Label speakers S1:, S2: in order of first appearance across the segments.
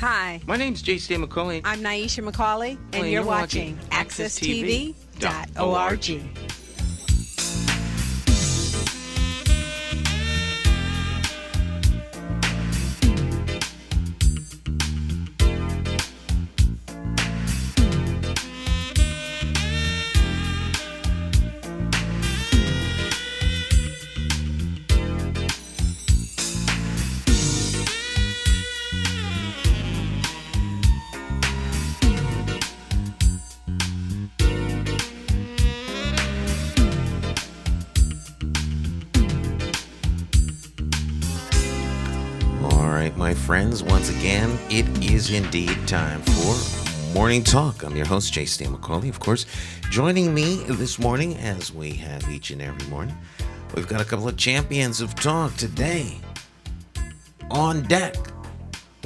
S1: Hi.
S2: My name's J.C. McCauley.
S1: I'm Naisha McCauley, and you're watching AccessTV.org.
S3: My friends, once again, it is indeed time for Morning Talk. I'm your host, J.C. McCauley, of course. Joining me this morning, as we have each and every morning, we've got a couple of champions of talk today. On deck,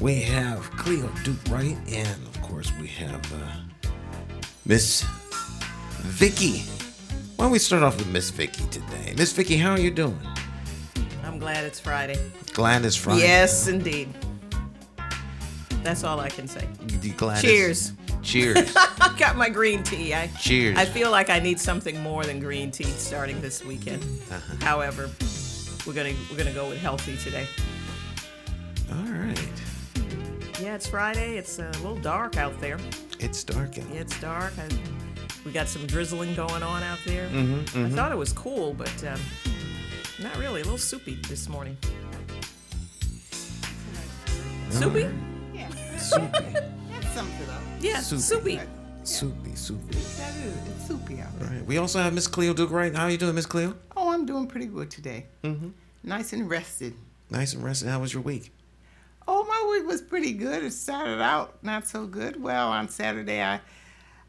S3: we have Cleo Duke-Wright, and of course, we have Miss Vicky. Why don't we start off with Miss Vicky today? Miss Vicky, how are you doing?
S4: I'm glad it's Friday.
S3: Glad it's Friday.
S4: Yes, indeed. That's all I can say. Cheers.
S3: Cheers.
S4: I got my green tea.
S3: Cheers.
S4: I feel like I need something more than green tea starting this weekend. However, we're gonna go with healthy today.
S3: All right.
S4: Yeah, it's Friday. It's a little dark out there.
S3: It's dark out.
S4: Yeah, it's dark. We got some drizzling going on out there.
S3: Mm-hmm.
S4: I thought it was cool, but not really. A little soupy this morning. Soupy?
S5: Yeah.
S3: Soupy.
S5: That's something up.
S4: Yeah, soupy.
S3: Soupy.
S5: That is. It's soupy out there.
S3: Right. We also have Miss Cleo Duke-Wright. How are you doing, Miss Cleo?
S5: Oh, I'm doing pretty good today.
S3: Mm-hmm.
S5: Nice and rested.
S3: Nice and rested. How was your week?
S5: Oh, my week was pretty good. It started out not so good. Well, on Saturday,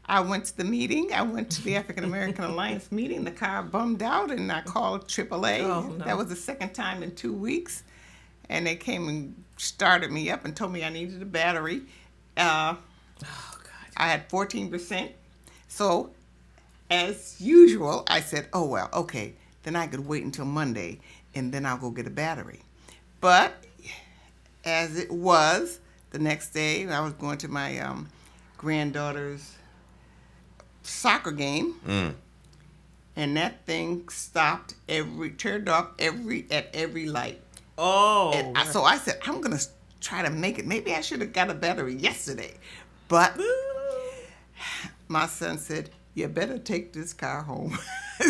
S5: I went to the meeting. I went to the African American Alliance meeting. The car bummed out, and I called AAA.
S4: Oh, no.
S5: That was the second time in 2 weeks. And they came and started me up and told me I needed a battery.
S4: God.
S5: I had 14%. So, as usual, I said, oh, well, okay. Then I could wait until Monday, and then I'll go get a battery. But as it was, the next day, I was going to my granddaughter's soccer game, and that thing stopped turned off at every light.
S4: Oh.
S5: So I said, I'm going to try to make it. Maybe I should have got a battery yesterday. But my son said, you better take this car home.
S4: I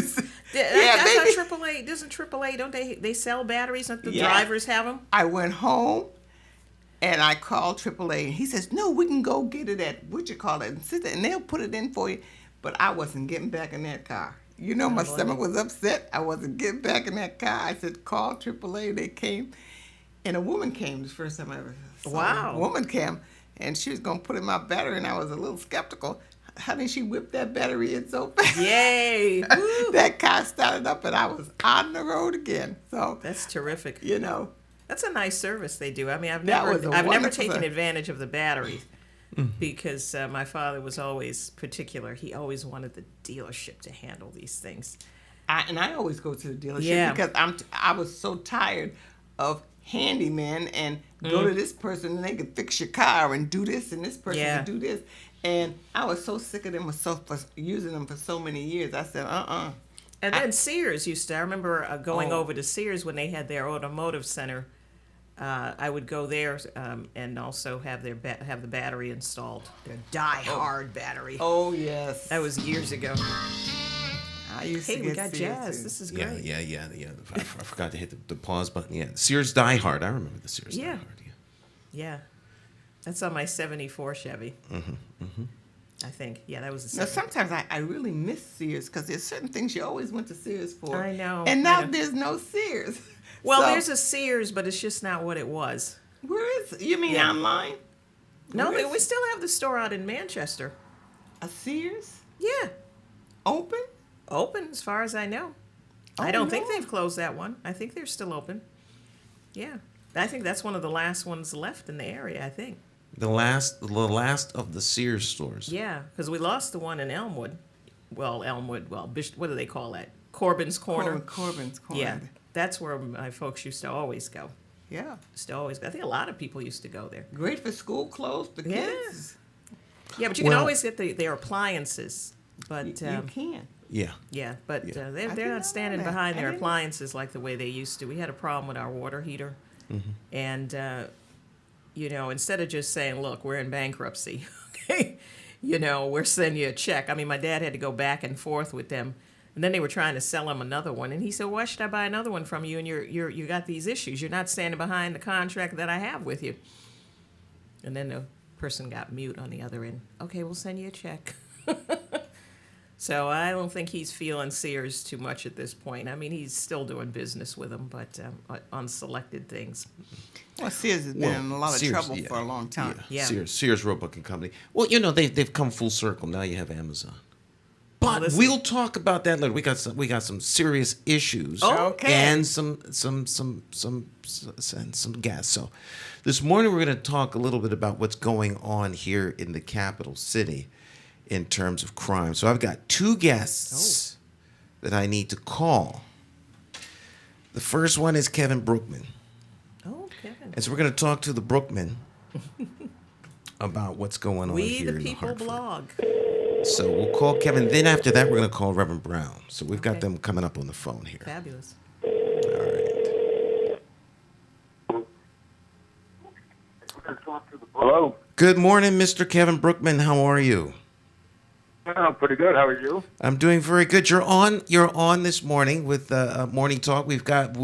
S4: thought AAA, doesn't AAA, don't they sell batteries? Don't the drivers have them?
S5: I went home and I called AAA, and he says, no, we can go get it at, and they'll put it in for you. But I wasn't getting back in that car. You know, my stomach was upset. I wasn't getting back in that car. I said, call AAA. They came, and a woman came the first time I ever saw
S4: Wow.
S5: a woman came, and she was going to put in my battery, and I was a little skeptical. Honey, she whipped that battery in so fast.
S4: Yay.
S5: That car started up, and I was on the road again. So
S4: That's terrific.
S5: you know.
S4: That's a nice service they do. I mean, I've
S5: That
S4: never
S5: was a
S4: taken
S5: wonderful
S4: advantage of the batteries because my father was always particular. He always wanted the dealership to handle these things.
S5: I always go to the dealership
S4: Yeah.
S5: because I was so tired of handymen and go to this person and they could fix your car and do this, and this person
S4: Yeah.
S5: can do this. And I was so sick of them for using them for so many years. I said,
S4: And then Sears used to. I remember going over to Sears when they had their automotive center. I would go there and also have have the battery installed. Their die-hard battery.
S5: Oh, yes.
S4: That was years ago.
S5: I used to
S4: Hey,
S5: get
S4: we got
S5: Sears,
S4: jazz.
S5: too.
S4: This is
S3: Yeah.
S4: great.
S3: I forgot to hit the pause button. Yeah. Sears Die Hard. I remember the Sears Die
S4: Yeah.
S3: Hard. Yeah.
S4: Yeah. That's on my 74 Chevy. I think. Yeah, that was a
S5: Now,
S4: 74.
S5: sometimes I really miss Sears because there's certain things you always went to Sears for.
S4: I know.
S5: And now
S4: I know.
S5: there's no Sears.
S4: Well,
S5: So,
S4: there's a Sears, but it's just not what it was.
S5: Where is it? You mean
S4: Yeah.
S5: online?
S4: No,
S5: Where is
S4: we
S5: it?
S4: still have the store out in Manchester.
S5: A Sears?
S4: Yeah.
S5: Open?
S4: Open, as far as I know. I
S5: Oh,
S4: don't think
S5: no.
S4: they've closed that one. I think they're still open. Yeah. I think that's one of the last ones left in the area, I think.
S3: The last of the Sears stores.
S4: Yeah, because we lost the one in Elmwood. Well, what do they call that? Corbin's Corner.
S5: Corbin's Corner.
S4: Yeah, that's where my folks used to always go.
S5: Yeah.
S4: Used to always. I think a lot of people used to go there.
S5: Great for school clothes, the
S4: Yeah.
S5: kids.
S4: Yeah, but you can
S3: Well-
S4: always get their appliances. But
S5: You can.
S3: Yeah.
S4: yeah, but
S3: Yeah.
S4: they're
S5: didn't
S4: not
S5: know
S4: standing
S5: that.
S4: behind
S5: I
S4: their
S5: didn't-
S4: appliances like the way they used to. We had a problem with our water heater, and instead of just saying, "Look, we're in bankruptcy," okay, we're sending you a check. I mean, my dad had to go back and forth with them, and then they were trying to sell him another one, and he said, "Why should I buy another one from you? And you got these issues. You're not standing behind the contract that I have with you." And then the person got mute on the other end. Okay, we'll send you a check. So I don't think he's feeling Sears too much at this point. I mean, he's still doing business with them, but on selected things.
S5: Well, Sears has been in a lot of
S3: Sears,
S5: trouble
S3: yeah.
S5: for a long time.
S4: Yeah.
S3: Sears Roebuck and Company. Well, they've come full circle. Now you have Amazon. But
S4: listen.
S3: we'll talk about that later. We got some serious issues.
S5: Okay.
S3: And some gas. So this morning we're going to talk a little bit about what's going on here in the capital city in terms of crime. So I've got two guests that I need to call. The first one is Kevin Brookman.
S4: Oh, Kevin.
S3: And so we're going to talk to the Brookman about what's going on
S4: We
S3: here
S4: the
S3: in
S4: People
S3: Hartford.
S4: blog.
S3: So we'll call Kevin. Then after that, we're going to call Reverend Brown. So we've got
S4: Okay.
S3: them coming up on the phone here.
S4: Fabulous.
S2: Hello.
S3: Good morning, Mr. Kevin Brookman. How are you?
S2: I'm pretty good. How are you?
S3: I'm doing very good. You're on this morning with Morning Talk. We've got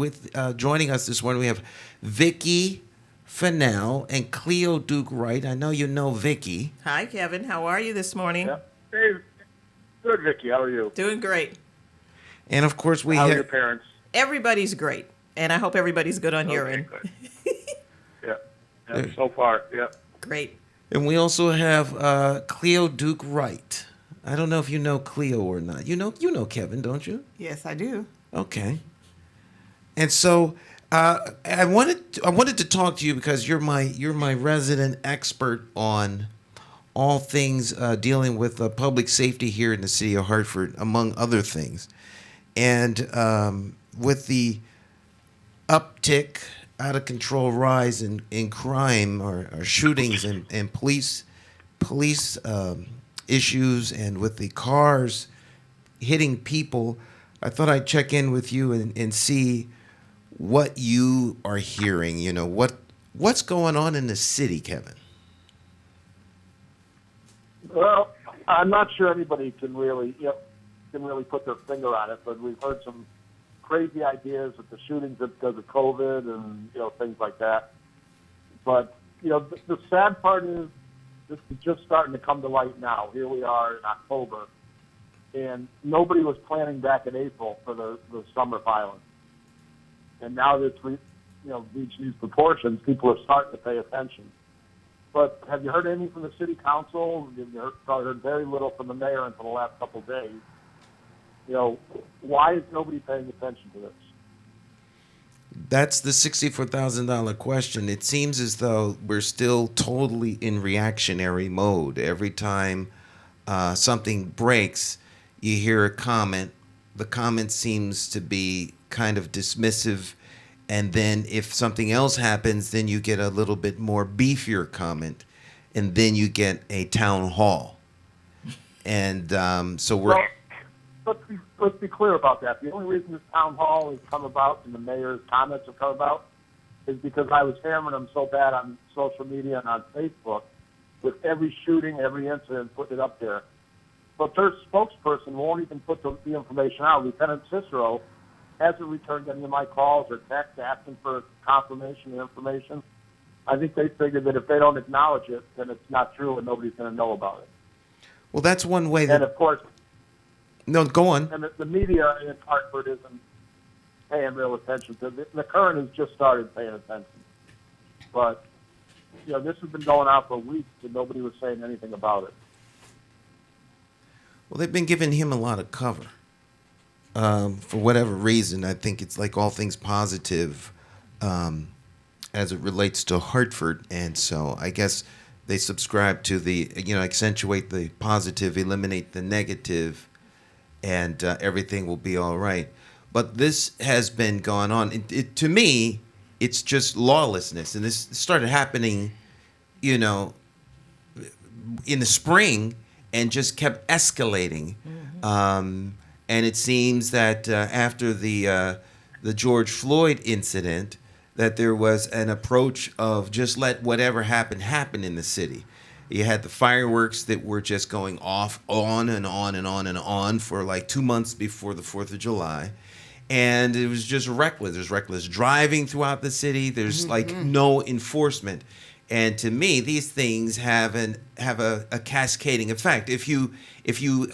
S3: joining us this morning. We have Vicky Fennell and Cleo Duke-Wright. I know you know Vicky.
S4: Hi, Kevin. How are you this morning?
S2: Yeah. Hey, good, Vicky. How are you?
S4: Doing great.
S3: And of course we
S2: How are your
S3: have
S2: parents?
S4: Everybody's great, and I hope everybody's good on your
S2: Okay,
S4: end.
S2: good. Yeah. So far, yeah.
S4: Great.
S3: and we also have Cleo Duke-Wright. I don't know if you know Cleo or not. You know Kevin, don't you?
S5: Yes, I do.
S3: Okay. And so I wanted to talk to you because you're my resident expert on all things dealing with public safety here in the city of Hartford, among other things. And with the uptick, out of control rise in crime or shootings and police issues, and with the cars hitting people, I thought I'd check in with you and see what you are hearing. What's going on in the city, Kevin?
S2: Well, I'm not sure anybody can really put their finger on it, but we've heard some crazy ideas with the shootings because of COVID and things like that. But the sad part is this is just starting to come to light now. Here we are in October, and nobody was planning back in April for the summer violence. And now that it's reached these proportions, people are starting to pay attention. But have you heard anything from the city council? You've heard very little from the mayor until the last couple of days. Why is nobody paying attention to this?
S3: That's the $64,000 question. It seems as though we're still totally in reactionary mode. Every time something breaks, you hear a comment. The comment seems to be kind of dismissive. And then if something else happens, then you get a little bit more beefier comment. And then you get a town hall. And so we're...
S2: Well, let's be clear about that. The only reason this town hall has come about and the mayor's comments have come about is because I was hammering them so bad on social media and on Facebook with every shooting, every incident, putting it up there. But their spokesperson won't even put the information out. Lieutenant Cicero hasn't returned any of my calls or texts asking for confirmation or information. I think they figured that if they don't acknowledge it, then it's not true and nobody's going to know about it.
S3: Well, that's one way that...
S2: And, of course...
S3: No, go on.
S2: And the media in Hartford isn't paying real attention to it. The Current has just started paying attention. But, this has been going on for weeks and nobody was saying anything about it.
S3: Well, they've been giving him a lot of cover. For whatever reason, I think it's like all things positive as it relates to Hartford. And so I guess they subscribe to the, accentuate the positive, eliminate the negative, and everything will be all right. But this has been going on. To me, it's just lawlessness. And this started happening, you know, in the spring and just kept escalating. And it seems that after the George Floyd incident, that there was an approach of just let whatever happen in the city. You had the fireworks that were just going off on and on and on and on for like 2 months before the 4th of July. And it was just reckless. There's reckless driving throughout the city. There's like no enforcement. And to me, these things have a cascading effect. If you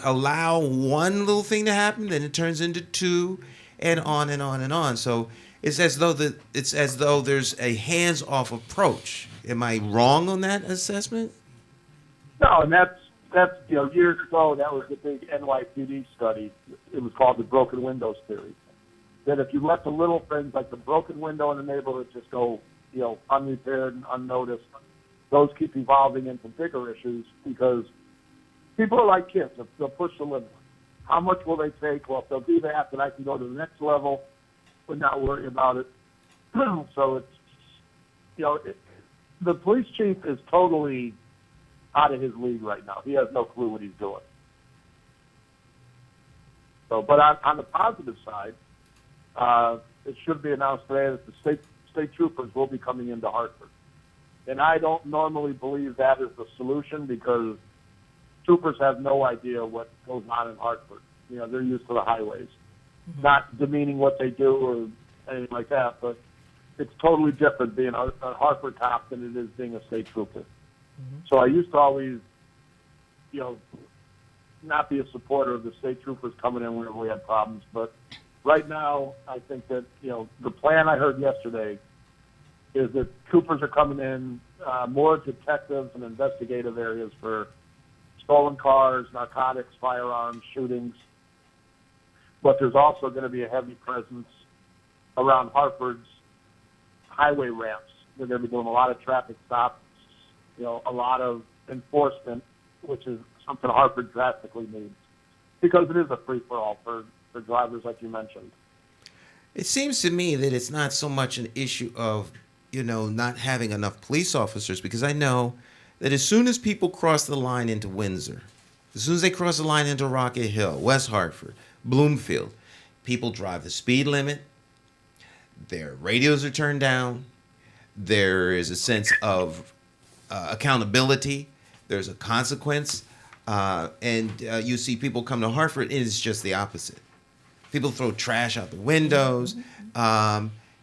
S3: allow one little thing to happen, then it turns into two, and on and on and on. So it's as though there's a hands-off approach. Am I wrong on that assessment?
S2: No, and that's years ago, that was the big NYPD study. It was called the broken windows theory. That if you let the little things like the broken window in the neighborhood just go, unrepaired and unnoticed, those keep evolving into bigger issues because people are like kids. They'll push the limit. How much will they take? Well, if they'll do that, then I can go to the next level but not worry about it. So it's, the police chief is totally out of his league right now. He has no clue what he's doing. So, but on the positive side, it should be announced today that the state troopers will be coming into Hartford. And I don't normally believe that is the solution because troopers have no idea what goes on in Hartford. They're used to the highways. Not demeaning what they do or anything like that, but it's totally different being a Hartford cop than it is being a state trooper. So I used to always, not be a supporter of the state troopers coming in whenever we had problems. But right now, I think that, the plan I heard yesterday is that troopers are coming in, more detectives and investigative areas for stolen cars, narcotics, firearms, shootings. But there's also going to be a heavy presence around Hartford's highway ramps. They're going to be doing a lot of traffic stops, a lot of enforcement, which is something Hartford drastically needs because it is a free-for-all for drivers like you mentioned.
S3: It seems to me that it's not so much an issue of, not having enough police officers, because I know that as soon as people cross the line into Windsor, as soon as they cross the line into Rocket Hill, West Hartford, Bloomfield, people drive the speed limit, their radios are turned down, there is a sense of accountability, there's a consequence, and you see people come to Hartford, and it's just the opposite. People throw trash out the windows,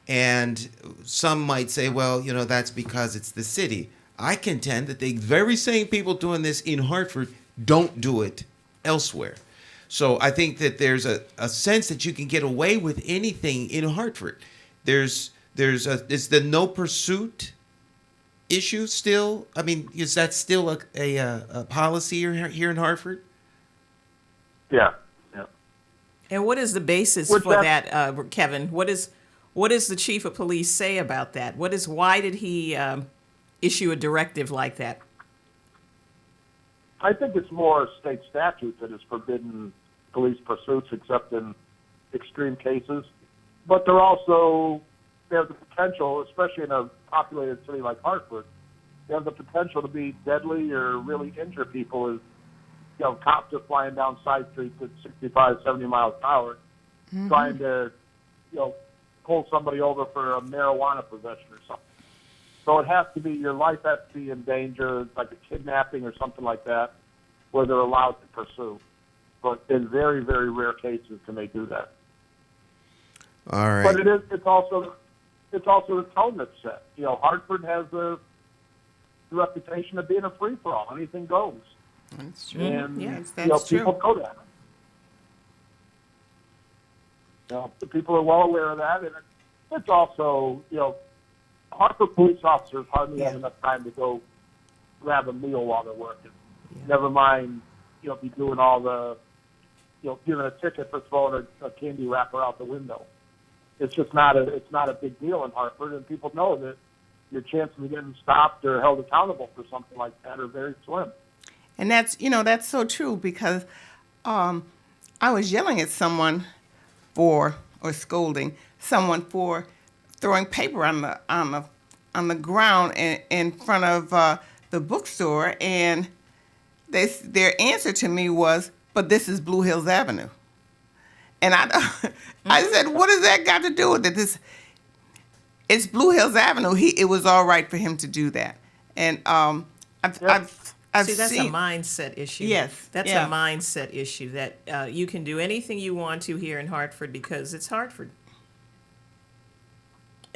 S3: and some might say, well, that's because it's the city. I contend that the very same people doing this in Hartford don't do it elsewhere. So I think that there's a sense that you can get away with anything in Hartford. Is the no pursuit issue still? I mean, is that still a policy here in Hartford?
S2: Yeah.
S4: And what is the basis for that, Kevin? What does the chief of police say about that? Why did he issue a directive like that?
S2: I think it's more state statute that has forbidden police pursuits except in extreme cases. But they have the potential, especially in a populated city like Hartford, they have the potential to be deadly or really injure people as, cops are flying down side streets at 65, 70 miles an hour, trying to, pull somebody over for a marijuana possession or something. So it has to be, your life has to be in danger, like a kidnapping or something like that, where they're allowed to pursue. But in very, very rare cases can they do that.
S3: All right.
S2: But it's also the tone that's set. Hartford has the reputation of being a free-for-all. Anything goes.
S5: That's true.
S2: And,
S5: that's true.
S2: people know that. The people are well aware of that. And it's also, Hartford police officers hardly have enough time to go grab a meal while they're working. Yeah. Never mind, be doing all the, giving a ticket for throwing a candy wrapper out the window. It's just not a big deal in Hartford, and people know that your chances of getting stopped or held accountable for something like that are very slim.
S5: And that's so true because I was yelling at someone or scolding someone for throwing paper on the ground in front of the bookstore, and their answer to me was, "But this is Blue Hills Avenue." And I said, "What does that got to do with it? It's Blue Hills Avenue. It was all right for him to do that." And I've
S4: See, that's
S5: seen,
S4: a mindset issue.
S5: Yes,
S4: That's
S5: yeah.
S4: a mindset issue that you can do anything you want to here in Hartford because it's Hartford.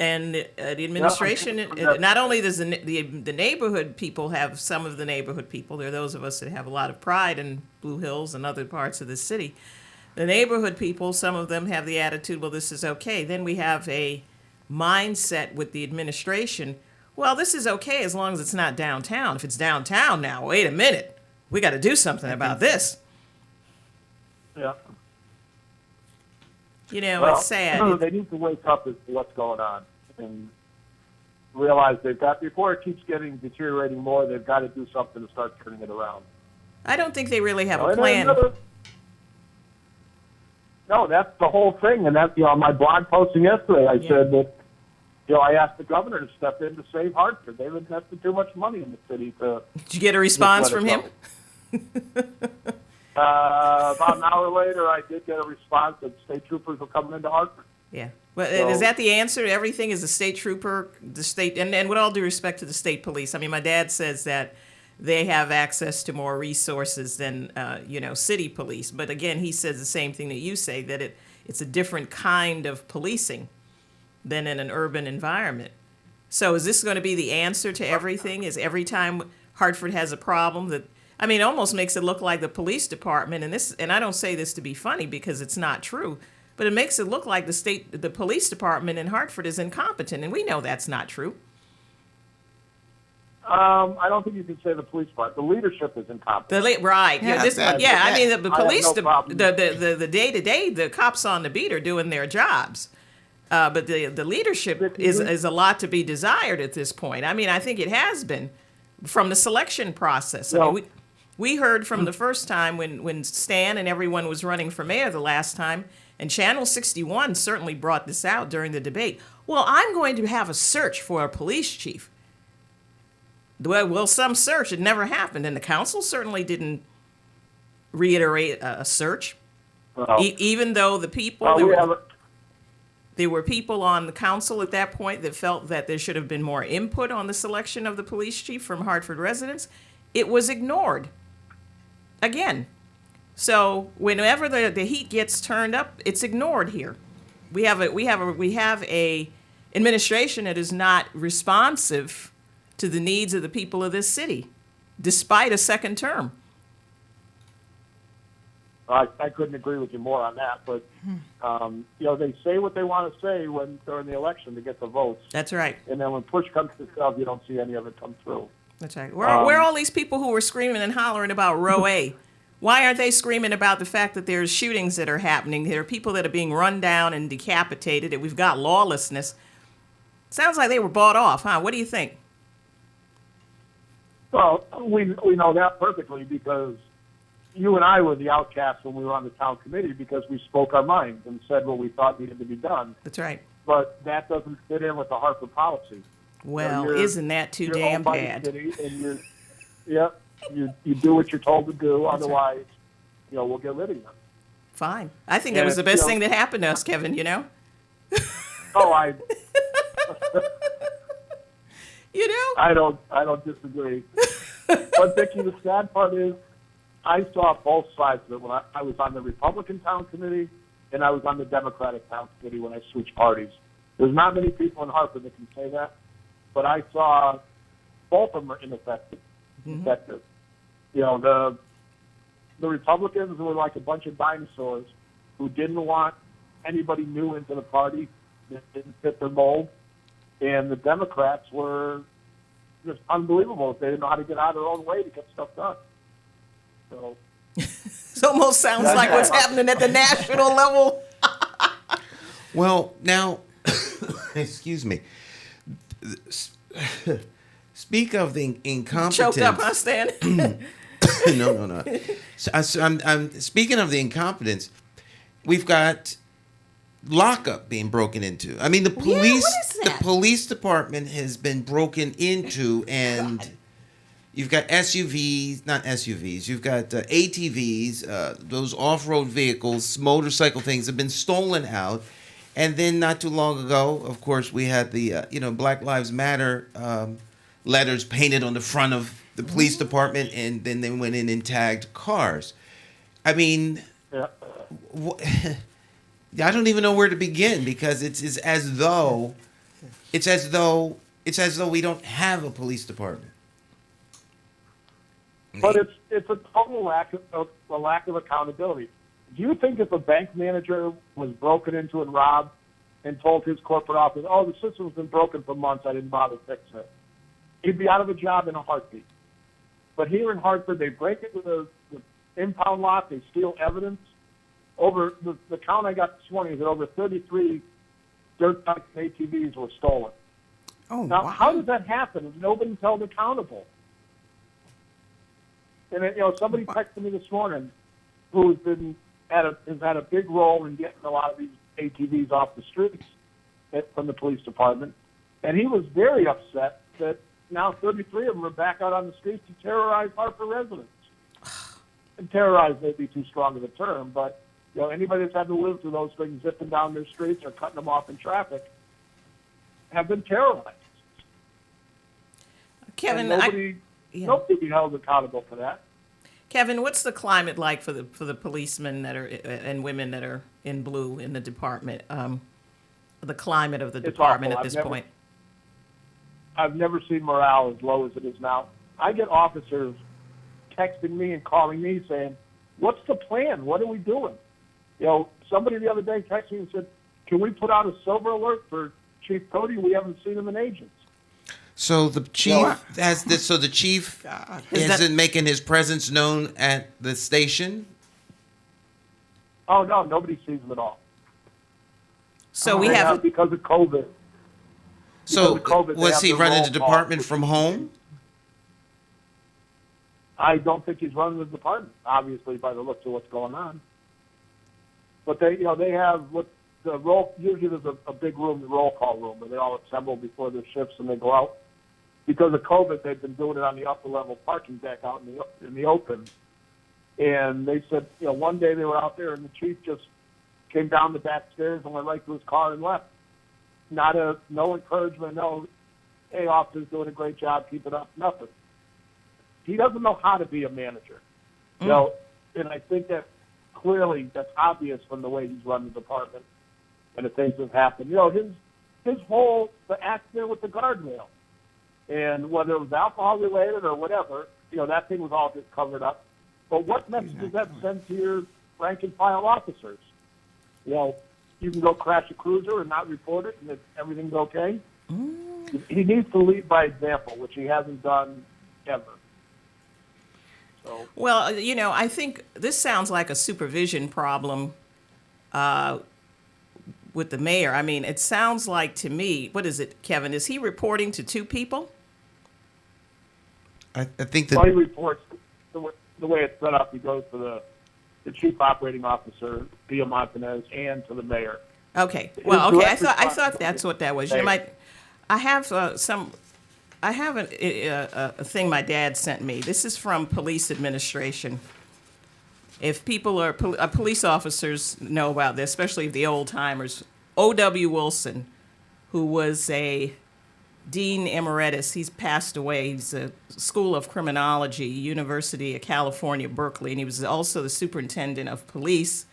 S4: And the administration, not only does the neighborhood people have, some of the neighborhood people, there are those of us that have a lot of pride in Blue Hills and other parts of the city. The neighborhood people, some of them have the attitude, well, this is okay. Then we have a mindset with the administration, well, this is okay as long as it's not downtown. If it's downtown now, wait a minute, we got to do something about this.
S2: Yeah.
S4: You know,
S2: Well,
S4: it's sad.
S2: they need to wake up as to what's going on and realize before it keeps deteriorating more, they've got to do something to start turning it around.
S4: I don't think they really have a
S2: And
S4: plan.
S2: No, that's the whole thing. And that's, my blog posting yesterday, I said that, I asked the governor to step in to save Hartford. They've invested too much money in the city to...
S4: Did you get a response from him?
S2: About an hour later, I did get a response that state troopers were coming into Hartford.
S4: Yeah. Well, is that the answer? Everything is a state trooper, the state, and with all due respect to the state police. I mean, my dad says that they have access to more resources than, city police. But again, he says the same thing that you say, that it's a different kind of policing than in an urban environment. So is this going to be the answer to everything? Is every time Hartford has a problem that, I mean, it almost makes it look like the police department, and I don't say this to be funny because it's not true, but it makes it look like the police department in Hartford is incompetent, and we know that's not true.
S2: I don't think you can say the police part. The leadership is incompetent.
S4: Right.
S5: Yeah,
S4: I mean, the police,
S2: no problem.
S4: the day-to-day, the cops on the beat are doing their jobs. But the leadership is a lot to be desired at this point. I mean, I think it has been from the selection process. I mean, we heard from the first time when Stan and everyone was running for mayor the last time, and Channel 61 certainly brought this out during the debate. Well, I'm going to have a search for a police chief. Well, some search. It never happened. And the council certainly didn't reiterate a search, even though the people... There were people on the council at that point that felt that there should have been more input on the selection of the police chief from Hartford residents. It was ignored. Again. So whenever the heat gets turned up, it's ignored here. We have a administration that is not responsive to the needs of the people of this city, despite a second term.
S2: I couldn't agree with you more on that, but they say what they want to say during the election to get the votes.
S4: That's right.
S2: And then when push comes to shove, you don't see any of it come through.
S4: That's right. Where are all these people who were screaming and hollering about Row A? Why aren't they screaming about the fact that there's shootings that are happening? There are people that are being run down and decapitated, and we've got lawlessness. Sounds like they were bought off, huh? What do you think?
S2: Well, we know that perfectly because you and I were the outcasts when we were on the town committee because we spoke our minds and said what we thought needed to be done.
S4: That's right.
S2: But that doesn't fit in with the Hartford policy.
S4: Well, isn't that too damn bad?
S2: And you do what you're told to do. That's otherwise, right. We'll get rid of you.
S4: Fine. I think that was the best thing that happened to us, Kevin,
S2: I
S4: I
S2: don't disagree. But Vicki, the sad part is I saw both sides of it when I was on the Republican town committee and I was on the Democratic town committee when I switched parties. There's not many people in Hartford that can say that, but I saw both of them are ineffective. The Republicans were like a bunch of dinosaurs who didn't want anybody new into the party that didn't fit their mold, and the Democrats were just unbelievable. They didn't know how to get out of their own way to get stuff done. So
S4: it almost sounds like what's happening at the national level.
S3: Well, now, excuse me. Speak of the incompetence.
S4: Choked up, huh, Stan?
S3: No. So I'm speaking of the incompetence. We've got lockup being broken into. I mean,
S4: what is
S3: the
S4: that?
S3: police department has been broken into, and
S4: God.
S3: you've got SUVs, not SUVs. You've got ATVs, those off-road vehicles, motorcycle things have been stolen out. And then not too long ago, of course, we had the Black Lives Matter letters painted on the front of the police department, and then they went in and tagged cars. I mean,
S2: Yeah.
S3: I don't even know where to begin, because it's as though we don't have a police department.
S2: But it's a total lack of accountability. Do you think if a bank manager was broken into and robbed and told his corporate office, "Oh, the system's been broken for months, I didn't bother fixing it," he'd be out of a job in a heartbeat? But here in Hartford, they break into the impound lot, they steal evidence. Over the count I got this morning is that over 33 dirt bikes and ATVs were stolen.
S5: Oh,
S2: Now,
S5: wow.
S2: how does that happen if nobody's held accountable? And somebody texted me this morning who has had a big role in getting a lot of these ATVs off the streets from the police department, and he was very upset that now 33 of them are back out on the streets to terrorize Hartford residents. And terrorize may be too strong of a term, but anybody that's had to live through those things, zipping down their streets or cutting them off in traffic, have been terrorized.
S4: Kevin,
S2: and nobody be held accountable for that.
S4: Kevin, what's the climate like for the policemen that are and women that are in blue in the department? The climate of the department
S2: awful.
S4: at this point.
S2: I've never seen morale as low as it is now. I get officers texting me and calling me saying, "What's the plan? What are we doing?" Somebody the other day texted me and said, "Can we put out a silver alert for Chief Cody? We haven't seen him in ages."
S3: So the chief has this. So the chief
S5: God.
S3: isn't making his presence known at the station.
S2: Oh no, nobody sees him at all.
S4: So we have
S2: because of COVID.
S3: So
S2: Because of COVID, they
S3: was
S2: have
S3: he
S2: the
S3: running
S2: roll
S3: the department
S2: call.
S3: from home?
S2: I don't think he's running the department, obviously, by the looks of what's going on. But they have what the roll. Usually, there's a big room, the roll call room, where they all assemble before their shifts and they go out. Because of COVID, they've been doing it on the upper level parking deck out in the open. And they said, one day they were out there and the chief just came down the back stairs and went right to his car and left. No encouragement, no, "Hey, officer's doing a great job, keep it up," nothing. He doesn't know how to be a manager. And I think that clearly that's obvious from the way he's run the department and the things that have happened. The accident with the guardrail, and whether it was alcohol related or whatever, that thing was all just covered up. But what message does that send to your rank and file officers? You can go crash a cruiser and not report it, and everything's okay. He needs to lead by example, which he hasn't done ever. So,
S4: Well, I think this sounds like a supervision problem with the mayor. I mean, it sounds like to me, what is it, Kevin? Is he reporting to two people?
S3: I think
S2: he
S3: that
S2: reports the way it's set up. He goes to the chief operating officer, Pia Montanez, and to the mayor.
S4: Okay. Well, okay. I
S2: direct
S4: thought that's what that was. I have a thing my dad sent me. This is from police administration. If people are police officers know about this, especially the old timers. O.W. Wilson, who was a dean emeritus, he's passed away. He's a School of Criminology, University of California, Berkeley, and he was also the superintendent of police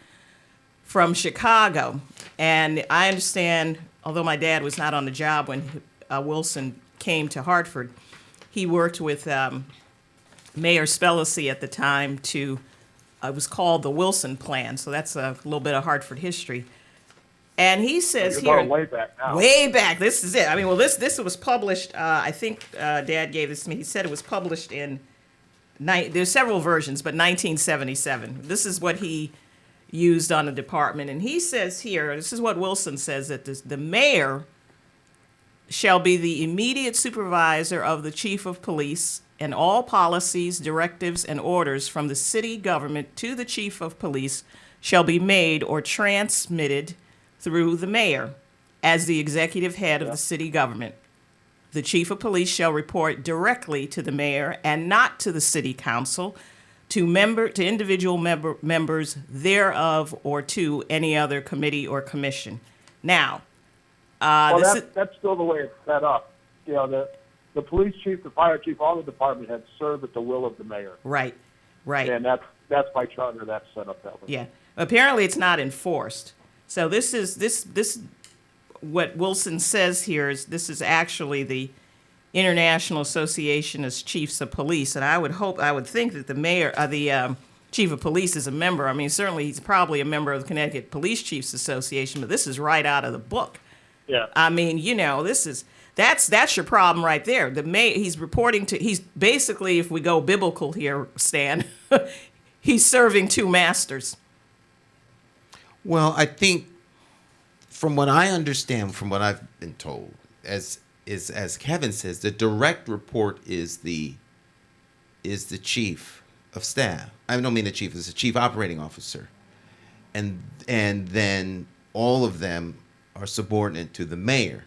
S4: from Chicago. And I understand, although my dad was not on the job when Wilson came to Hartford, he worked with Mayor Spellacy at the time to, it was called the Wilson Plan, so that's a little bit of Hartford history. And he says
S2: You're
S4: here,
S2: going way back now.
S4: way back, this is it. I mean, well, this was published, I think Dad gave this to me. He said it was published in, there's several versions, but 1977. This is what he used on the department. And he says here, this is what Wilson says, that the mayor shall be the immediate supervisor of the chief of police, and all policies, directives, and orders from the city government to the chief of police shall be made or transmitted through the mayor as the executive head of the city government. The chief of police shall report directly to the mayor and not to the city council, to individual members thereof, or to any other committee or commission. Now,
S2: that's still the way it's set up. You know, the police chief, the fire chief, all the department heads serve at the will of the mayor.
S4: Right.
S2: And that's by charter. That's set up that way.
S4: Yeah. Apparently, it's not enforced. So this is what Wilson says here is this is actually the International Association of Chiefs of Police, and I would think that the mayor, the chief of police, is a member. I mean, certainly he's probably a member of the Connecticut Police Chiefs Association, but this is right out of the book.
S2: Yeah.
S4: I mean, that's your problem right there. He's basically, if we go biblical here, Stan, he's serving two masters.
S3: Well, I think from what I understand, from what I've been told, as Kevin says, the direct report is the chief of staff. I don't mean the chief, it's the chief operating officer. And then all of them are subordinate to the mayor.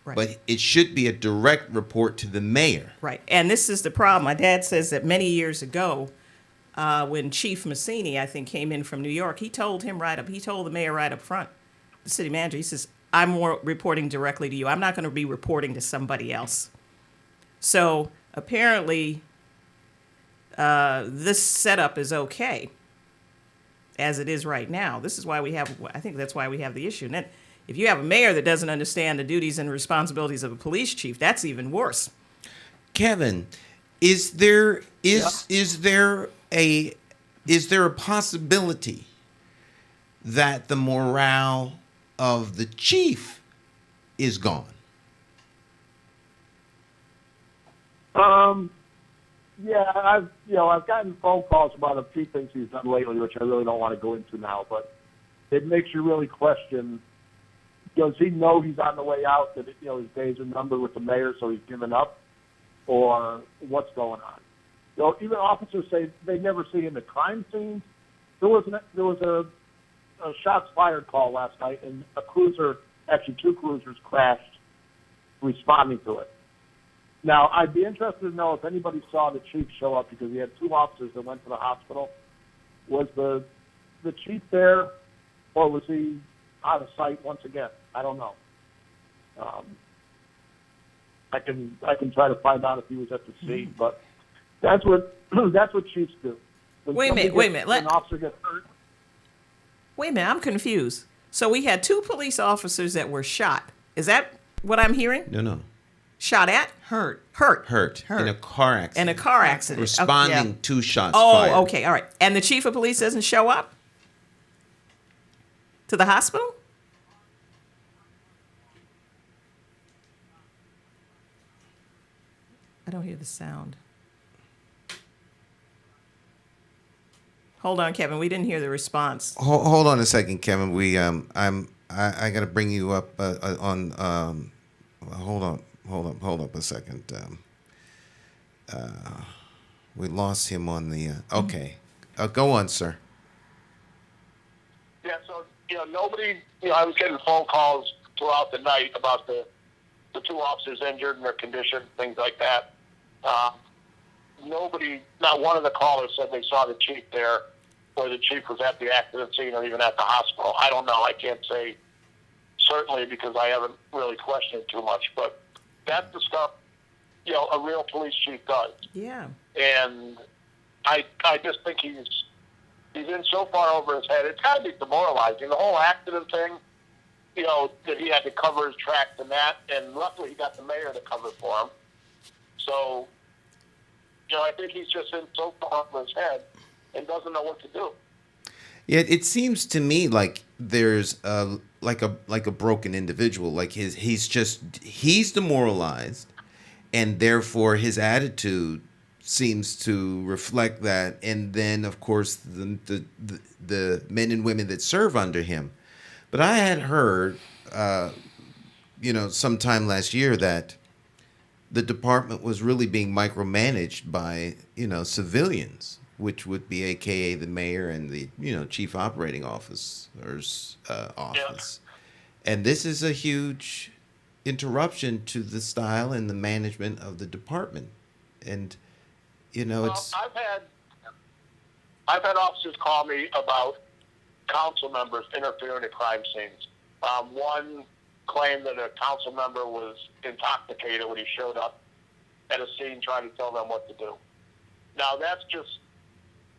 S4: Right.
S3: But it should be a direct report to the mayor.
S4: Right. And this is the problem. My dad says that many years ago, when Chief Massini, I think, came in from New York, he told the mayor right up front, the city manager, he says, I'm reporting directly to you. I'm not going to be reporting to somebody else. So apparently, this setup is okay as it is right now. This is why I think that's why we have the issue. And then if you have a mayor that doesn't understand the duties and responsibilities of a police chief, that's even worse.
S3: Kevin, is there a possibility that the morale of the chief is gone?
S2: Yeah, I've gotten phone calls about a few things he's done lately, which I really don't want to go into now, but it makes you really question, does he know he's on the way out, that his days are numbered with the mayor, so he's given up, or what's going on? Even officers say they never see him at crime scenes. There was a shots fired call last night, and a cruiser, actually two cruisers, crashed responding to it. Now, I'd be interested to know if anybody saw the chief show up, because he had two officers that went to the hospital. Was the chief there, or was he out of sight once again? I don't know. I can try to find out if he was at the scene, but that's what chiefs do.
S4: Wait a minute.
S2: When an officer gets hurt.
S4: Wait a minute, I'm confused. So we had two police officers that were shot. Is that what I'm hearing?
S3: No.
S4: Shot at?
S5: Hurt.
S3: In a car accident. Responding to shots fired.
S4: Oh, okay, all right. And the chief of police doesn't show up to the hospital? I don't hear the sound. Hold on, Kevin. We didn't hear the response.
S3: Hold on a second, Kevin. I got to bring you up on. Hold up a second. We lost him on the. Okay, go on, sir.
S2: Yeah, so nobody. I was getting phone calls throughout the night about the two officers injured and their condition, things like that. Nobody, not one of the callers said they saw the chief there, or the chief was at the accident scene, or even at the hospital. I don't know. I can't say certainly, because I haven't really questioned it too much. But that's the stuff, a real police chief does.
S4: Yeah.
S2: And I just think he's in so far over his head. It's got to be demoralizing. The whole accident thing, that he had to cover his tracks and that, and luckily he got the mayor to cover for him. So, I think he's just in so far over his head and doesn't know what to do.
S3: Yeah, it seems to me like there's like a broken individual. Like he's demoralized, and therefore his attitude seems to reflect that. And then, of course, the men and women that serve under him. But I had heard, sometime last year that the department was really being micromanaged by, civilians, which would be AKA the mayor and the, chief operating officer's office. And this is a huge interruption to the style and the management of the department. And, it's...
S2: I've had officers call me about council members interfering at crime scenes. One claimed that a council member was intoxicated when he showed up at a scene trying to tell them what to do. Now, that's just,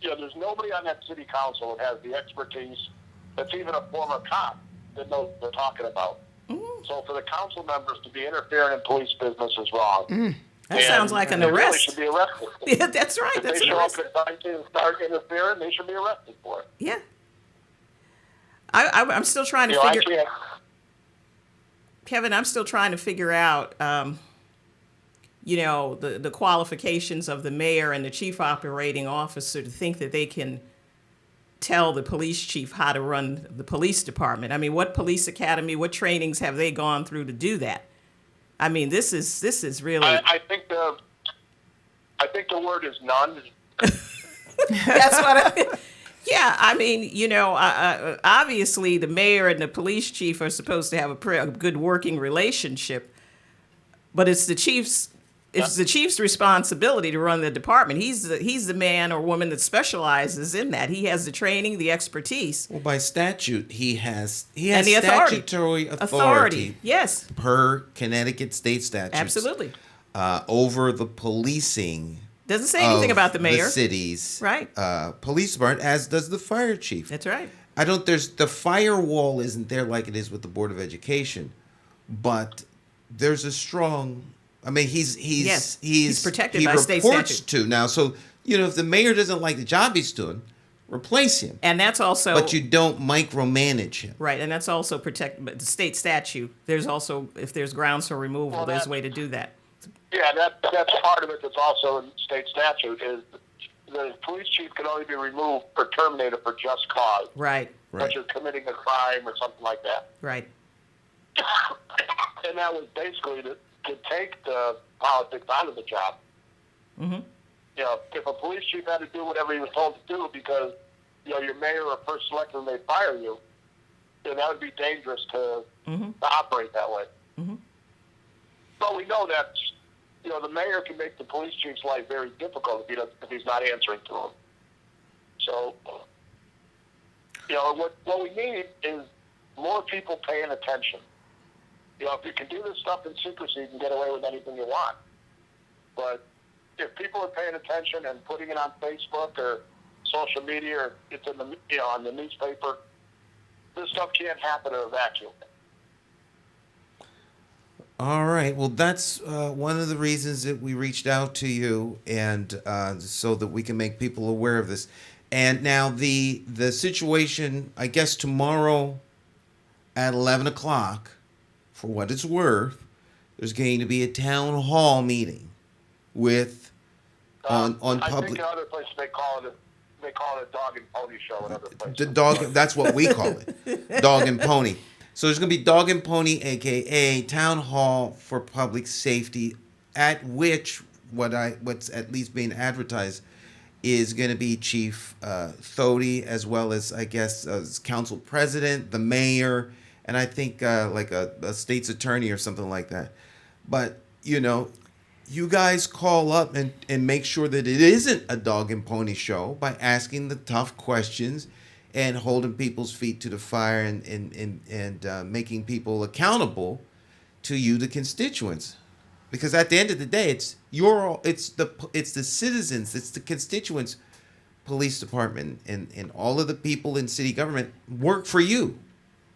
S2: there's nobody on that city council that has the expertise, that's even a former cop, that knows what they're talking about. So for the council members to be interfering in police business is wrong.
S4: That sounds like an
S2: they
S4: arrest.
S2: Really should be arrested.
S4: Yeah, that's right.
S2: If
S4: That's
S2: they
S4: an
S2: show
S4: arrest.
S2: up at crime scene and start interfering, they should be arrested for it.
S4: Yeah. I'm still trying to
S2: I
S4: figure...
S2: can't.
S4: Kevin, I'm still trying to figure out, the qualifications of the mayor and the chief operating officer to think that they can tell the police chief how to run the police department. I mean, what police academy, what trainings have they gone through to do that? I mean, this is really.
S2: I think the word is none.
S4: That's what. Yeah, I mean, obviously the mayor and the police chief are supposed to have a good working relationship, but it's the chief's. It's the chief's responsibility to run the department. He's the man or woman that specializes in that. He has the training, the expertise.
S3: Well, by statute, he has
S4: and the
S3: statutory authority.
S4: Yes.
S3: Per Connecticut state statutes.
S4: Absolutely.
S3: Over the policing.
S4: Doesn't say anything about the mayor.
S3: The city's
S4: right.
S3: Police department, as does the fire chief.
S4: That's right.
S3: The firewall isn't there like it is with the Board of Education, but there's a strong. I mean, he's
S4: protected by state statute.
S3: He reports to now. So, if the mayor doesn't like the job he's doing, replace him.
S4: And that's also...
S3: But you don't micromanage him.
S4: Right, and that's also protected by the state statute. There's also, if there's grounds for removal, there's a way to do that.
S2: Yeah, that's part of it that's also in state statute is the police chief can only be removed or terminated for just cause.
S4: Right.
S2: Such as committing a crime or something like that.
S4: Right.
S2: And that was basically to take the politics out of the job.
S4: Mm-hmm.
S2: If a police chief had to do whatever he was told to do because, your mayor or first selectman may fire you, then that would be dangerous to operate that way.
S4: Mm-hmm.
S2: But we know that, the mayor can make the police chief's life very difficult if he's not answering to him. So, what we need is more people paying attention. If you can do this stuff in secrecy, you can get away with anything you want. But if people are paying attention and putting it on Facebook or social media or it's in the on the newspaper, this stuff can't happen in a vacuum.
S3: All right. Well, that's one of the reasons that we reached out to you, and so that we can make people aware of this. And now the situation, I guess tomorrow at 11 o'clock, for what it's worth, there's going to be a town hall meeting with on public.
S2: I think in other places they call it a dog and pony show. In other places,
S3: the dog. That's what we call it, dog and pony. So there's going to be dog and pony, aka town hall for public safety, at which what's at least being advertised is going to be Chief Thody, as well as I guess council president, the mayor. And I think like a state's attorney or something like that. But, you guys call up and make sure that it isn't a dog and pony show by asking the tough questions and holding people's feet to the fire and making people accountable to you, the constituents. Because at the end of the day, it's the citizens, it's the constituents, police department, and all of the people in city government work for you.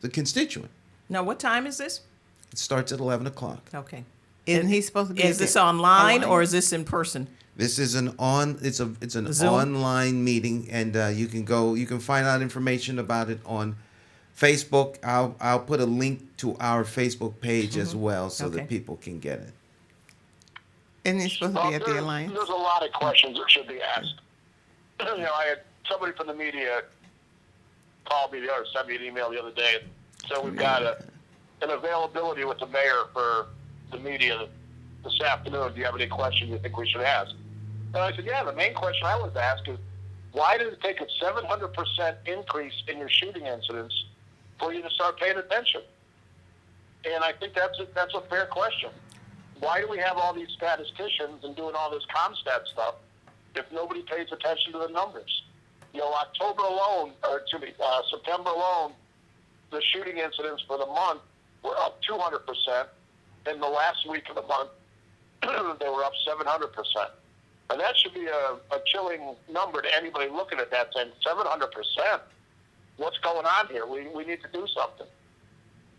S3: The constituent.
S4: Now, what time is this?
S3: It starts at 11 o'clock.
S4: Okay.
S5: Isn't he supposed to be?
S4: Is this online or is this in person?
S3: This is it's an
S4: Zoom?
S3: online meeting, and you can find out information about it on Facebook. I'll put a link to our Facebook page as well, so that people can get it.
S5: Isn't he supposed to be at the Alliance?
S2: There's a lot of questions that should be asked. I had somebody from the media called me or sent me an email the other day and said we've got an availability with the mayor for the media this afternoon. Do you have any questions you think we should ask? And I said, yeah, the main question I wanted to ask is, why did it take a 700% increase in your shooting incidents for you to start paying attention? And I think that's a fair question. Why do we have all these statisticians and doing all this ComStat stuff if nobody pays attention to the numbers? October alone, September alone, the shooting incidents for the month were up 200%. In the last week of the month, they were up 700%. And that should be a chilling number to anybody looking at that, saying 700%. What's going on here? We need to do something.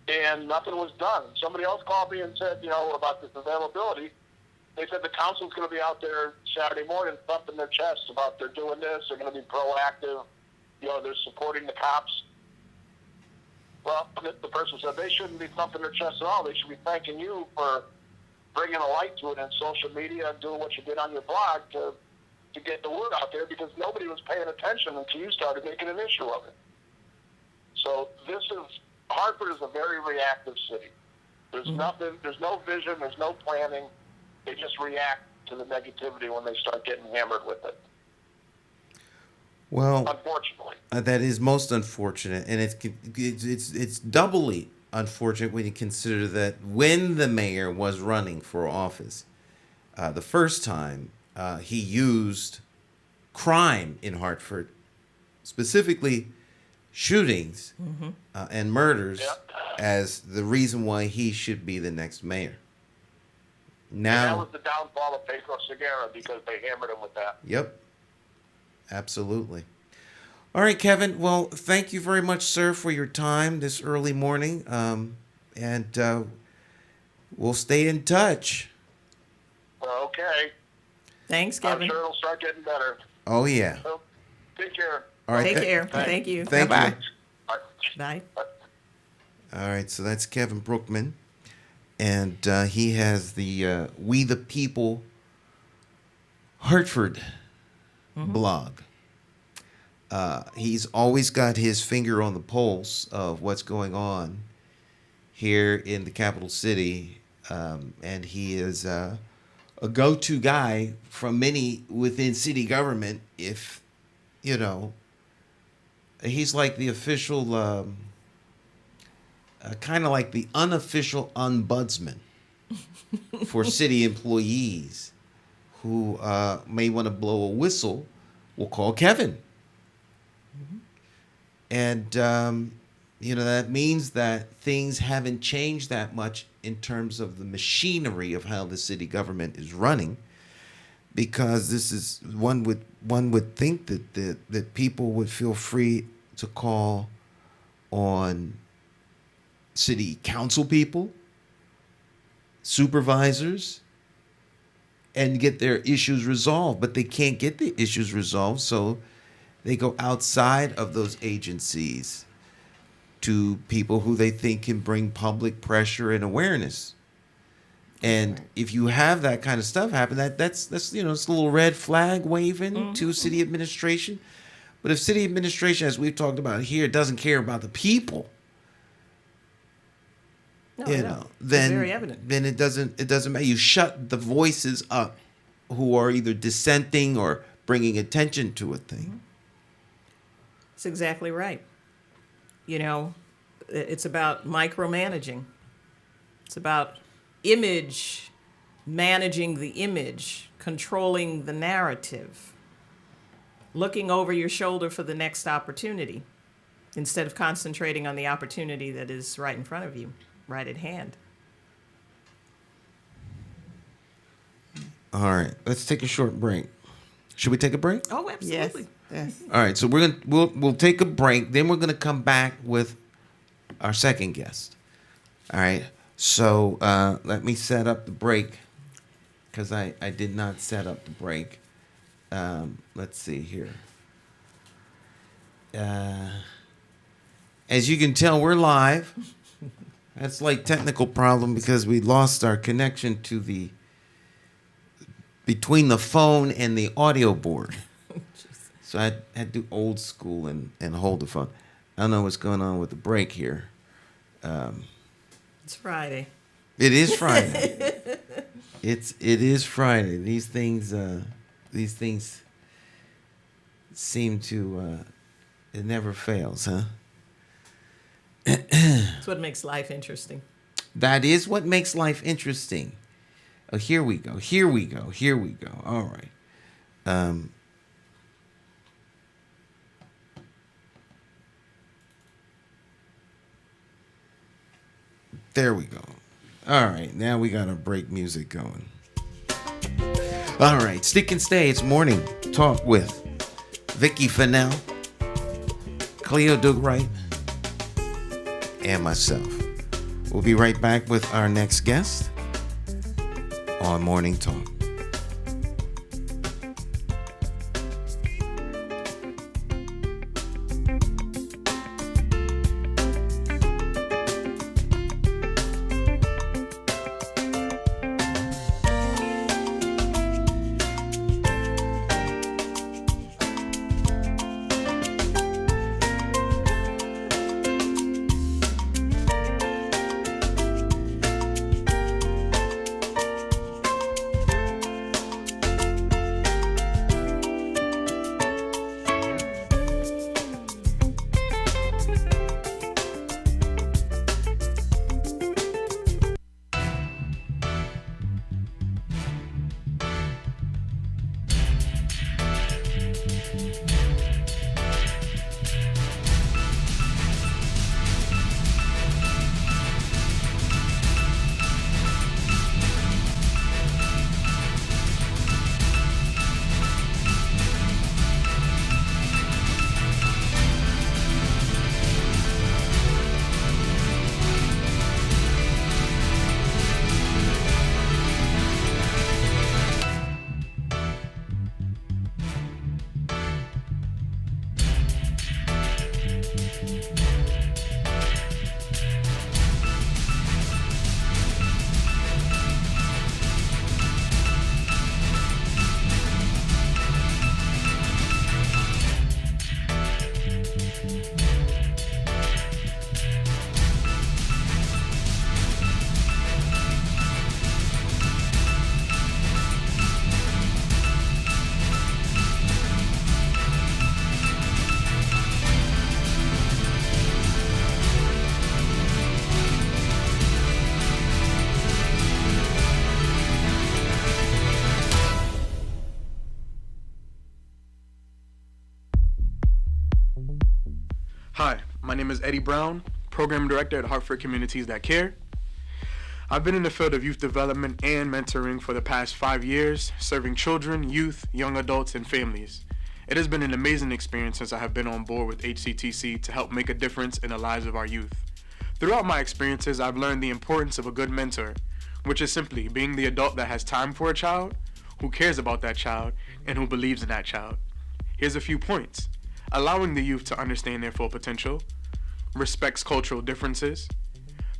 S2: And nothing was done. Somebody else called me and said, about this availability. They said the council's going to be out there Saturday morning thumping their chests about they're doing this. They're going to be proactive. They're supporting the cops. Well, the person said they shouldn't be thumping their chests at all. They should be thanking you for bringing a light to it in social media and doing what you did on your blog to get the word out there, because nobody was paying attention until you started making an issue of it. So Hartford is a very reactive city. There's nothing, there's no vision, there's no planning. They just react to the negativity when they start getting hammered with it.
S3: Well,
S2: unfortunately,
S3: that is most unfortunate, and it's doubly unfortunate when you consider that when the mayor was running for office, the first time he used crime in Hartford, specifically shootings and murders, as the reason why he should be the next mayor. Now,
S2: that was the downfall of Pedro Segura, because they hammered him with that.
S3: Yep. Absolutely. All right, Kevin. Well, thank you very much, sir, for your time this early morning. And we'll stay in touch.
S2: Okay.
S4: Thanks, Kevin.
S2: I'm sure it'll start getting better.
S3: Oh, yeah.
S2: So, take care.
S3: All right.
S4: Take care. Thank you.
S3: Thank
S5: Bye-bye.
S3: you.
S4: Bye.
S3: All right. So that's Kevin Brookman. And he has the We the People Hartford blog. He's always got his finger on the pulse of what's going on here in the capital city. And he is a go-to guy from many within city government. If, he's like the official, kind of like the unofficial ombudsman for city employees who may want to blow a whistle. We'll call Kevin. And, that means that things haven't changed that much in terms of the machinery of how the city government is running, because this is one would think that people would feel free to call on city council people, supervisors, and get their issues resolved, but they can't get the issues resolved, so they go outside of those agencies to people who they think can bring public pressure and awareness. And if you have that kind of stuff happen, that's it's a little red flag waving to city administration. But if city administration, as we've talked about here, doesn't care about the people,
S4: It's
S3: then
S4: very evident.
S3: Then it doesn't matter. You shut the voices up who are either dissenting or bringing attention to a thing.
S4: That's exactly right. It's about micromanaging. It's about managing the image, controlling the narrative, looking over your shoulder for the next opportunity instead of concentrating on the opportunity that is right in front of you, right at hand.
S3: All right, let's take a short break. Should we take a break?
S4: Oh, absolutely.
S5: Yes.
S3: All right, so we'll take a break. Then we're gonna come back with our second guest. All right. So let me set up the break, because I did not set up the break. Let's see here. As you can tell, we're live. That's like technical problem because we lost our connection to between the phone and the audio board. So I had to do old school and hold the phone. I don't know what's going on with the break here.
S4: It's Friday.
S3: It is Friday. It is Friday. These things seem to it never fails, huh?
S4: That's what makes life interesting.
S3: That is what makes life interesting. Oh, here we go. Here we go. Here we go. All right. There we go. All right. Now we got to break music going. All right. Stick and stay. It's Morning Talk with Vicky Fennell, Cleo Duke-Wright, and myself. We'll be right back with our next guest on Morning Talk.
S6: Hi, my name is Eddie Brown, Program Director at Hartford Communities That Care. I've been in the field of youth development and mentoring for the past 5 years, serving children, youth, young adults, and families. It has been an amazing experience since I have been on board with HCTC to help make a difference in the lives of our youth. Throughout my experiences, I've learned the importance of a good mentor, which is simply being the adult that has time for a child, who cares about that child, and who believes in that child. Here's a few points. Allowing the youth to understand their full potential, respects cultural differences,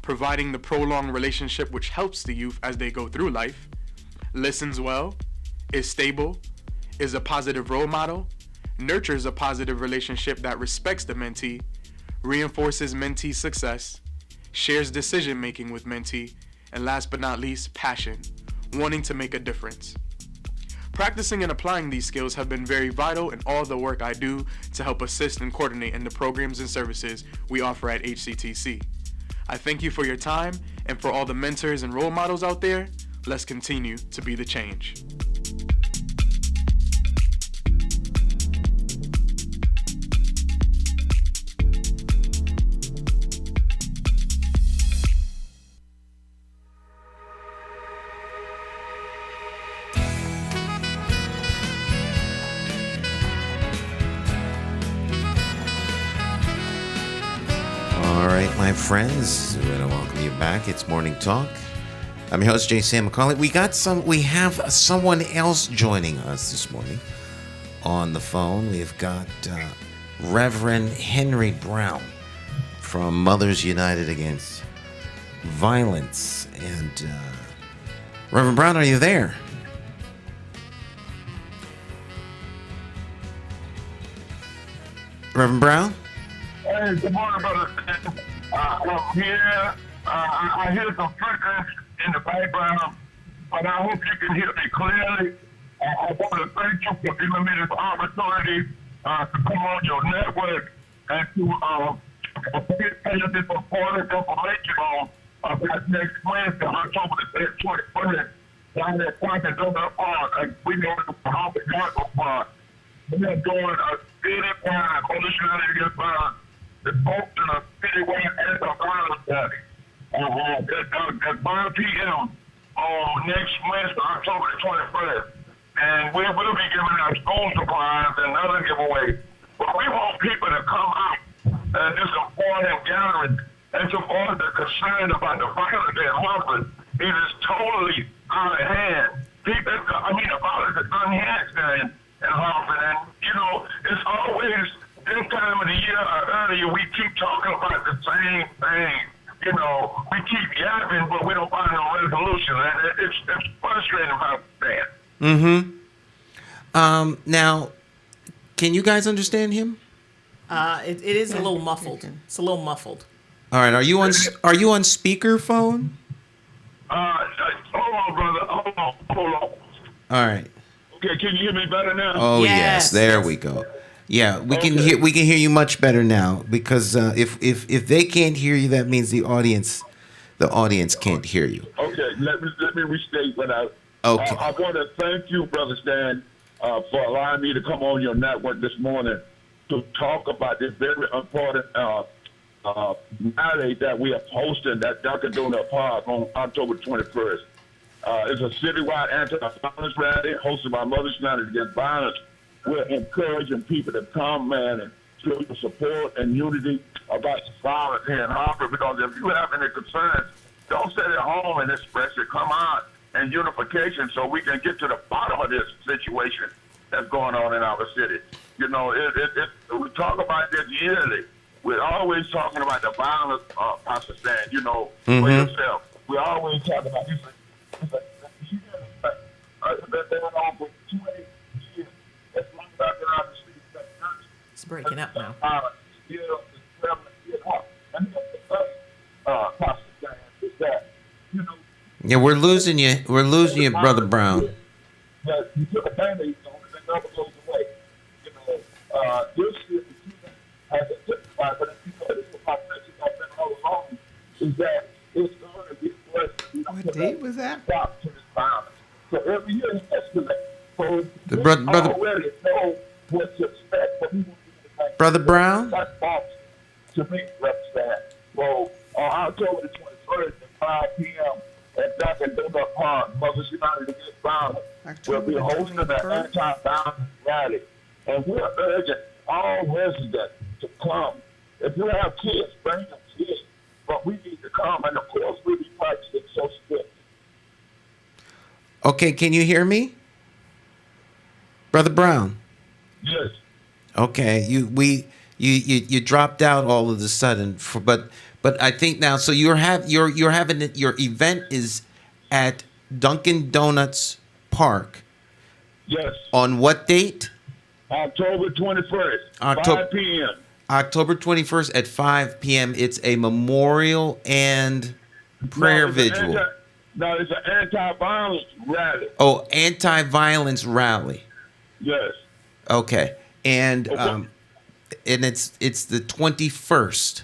S6: providing the prolonged relationship which helps the youth as they go through life, listens well, is stable, is a positive role model, nurtures a positive relationship that respects the mentee, reinforces mentee's success, shares decision-making with mentee, and last but not least, passion, wanting to make a difference. Practicing and applying these skills have been very vital in all the work I do to help assist and coordinate in the programs and services we offer at HCTC. I thank you for your time, and for all the mentors and role models out there, let's continue to be the change.
S3: My friends, we're going to welcome you back. It's Morning Talk. I'm your host, J. Sam McCauley. We have someone else joining us this morning on the phone. We've got Reverend Henry Brown from Mothers United Against Violence. And Reverend Brown, are you there? Reverend Brown?
S2: Hey, good morning, brother. I'm here. I hear some flickers in the background, but I hope you can hear me clearly. I want to thank you for giving me this opportunity to come on your network and to pay this important information on about next Wednesday, October the 21st, down at Quacket Donut Park. We know it's a Harvard Garden Park. We're doing a citywide coalition against the folks in a citywide anti-violence rally at 5 p.m. on next Wednesday, October the 21st. And we will be giving out school supplies and other giveaways. But we want people to come out and just support and gathering and support the concern about the violence in Harvard. It is totally out of hand. People, the violence is unhinged in Harvard. And, it's always this time of the year or earlier, we keep talking about the same thing. We keep yapping, but we don't find no resolution. And it's frustrating about that.
S3: Now, can you guys understand him?
S4: It is a little muffled. It's a little muffled.
S3: All right. Are you on speakerphone?
S2: Hold on, brother. Hold on.
S3: All right.
S2: Okay, can you hear me better now?
S3: Oh yes, there we go. Yeah, we can hear you much better now because if they can't hear you, that means the audience can't hear you.
S2: Okay, let me restate what I.
S3: Okay.
S2: I want to thank you, Brother Stan, for allowing me to come on your network this morning to talk about this very important rally that we are hosting at Dunkin' Donut Park on October 21st. It's a citywide anti-violence rally hosted by Mothers United Against Violence. We're encouraging people to come, man, and show your support and unity about the violence here in Harvard. Because if you have any concerns, don't sit at home and express it. Come out and unification so we can get to the bottom of this situation that's going on in our city. We talk about this yearly. We're always talking about the violence, Pastor Stan, for yourself. We're always talking about this.
S4: It's breaking up now.
S3: Yeah, we're losing you. We're losing you, Brother Brown.
S2: You took a Band-Aid on it and never goes away. This has a typified, but this is my message I've been all along, is that it's going to be worse.
S5: What date was that?
S2: Stop to this violence. So every year it escalates. So
S3: The brother
S2: already know what to expect. But we want to
S3: Brother Brown?
S2: To me, represent. So on October the 21st at 5 p.m. at Dunkin' Donut Park, Mothers United Against Violence, we'll be hosting an anti-violence rally. And we're urging all residents to come. If you have kids, bring them kids. But we need to come, and of course, we'll be practicing social distancing.
S3: Okay, can you hear me? Brother Brown?
S2: Yes.
S3: Okay, you dropped out all of a sudden, but I think now. So your event is at Dunkin' Donuts Park.
S2: Yes.
S3: On what date?
S2: October 21st, 5 p.m.
S3: October 21st at 5 p.m. It's a memorial and prayer vigil.
S2: It's an anti-violence rally.
S3: Oh, anti-violence rally.
S2: Yes.
S3: Okay, and it's the 21st.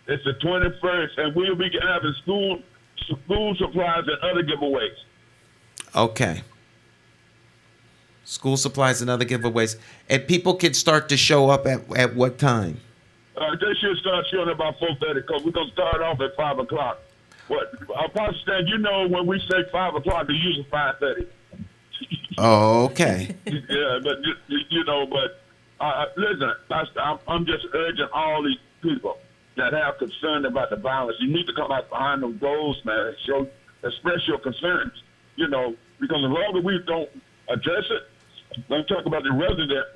S2: It's the 21st, and we'll be having school supplies and other giveaways.
S3: Okay. School supplies and other giveaways. And people can start to show up at what time?
S2: They should start showing up about 4:30 because we're going to start off at 5 o'clock. Pastor Stan, when we say 5 o'clock, it's usually 5:30.
S3: Oh, okay.
S2: Yeah, but listen, Pastor, I'm just urging all these people that have concern about the violence. You need to come out behind those goals, man, and express your concerns. Because the longer we don't address it, let's talk about the resident.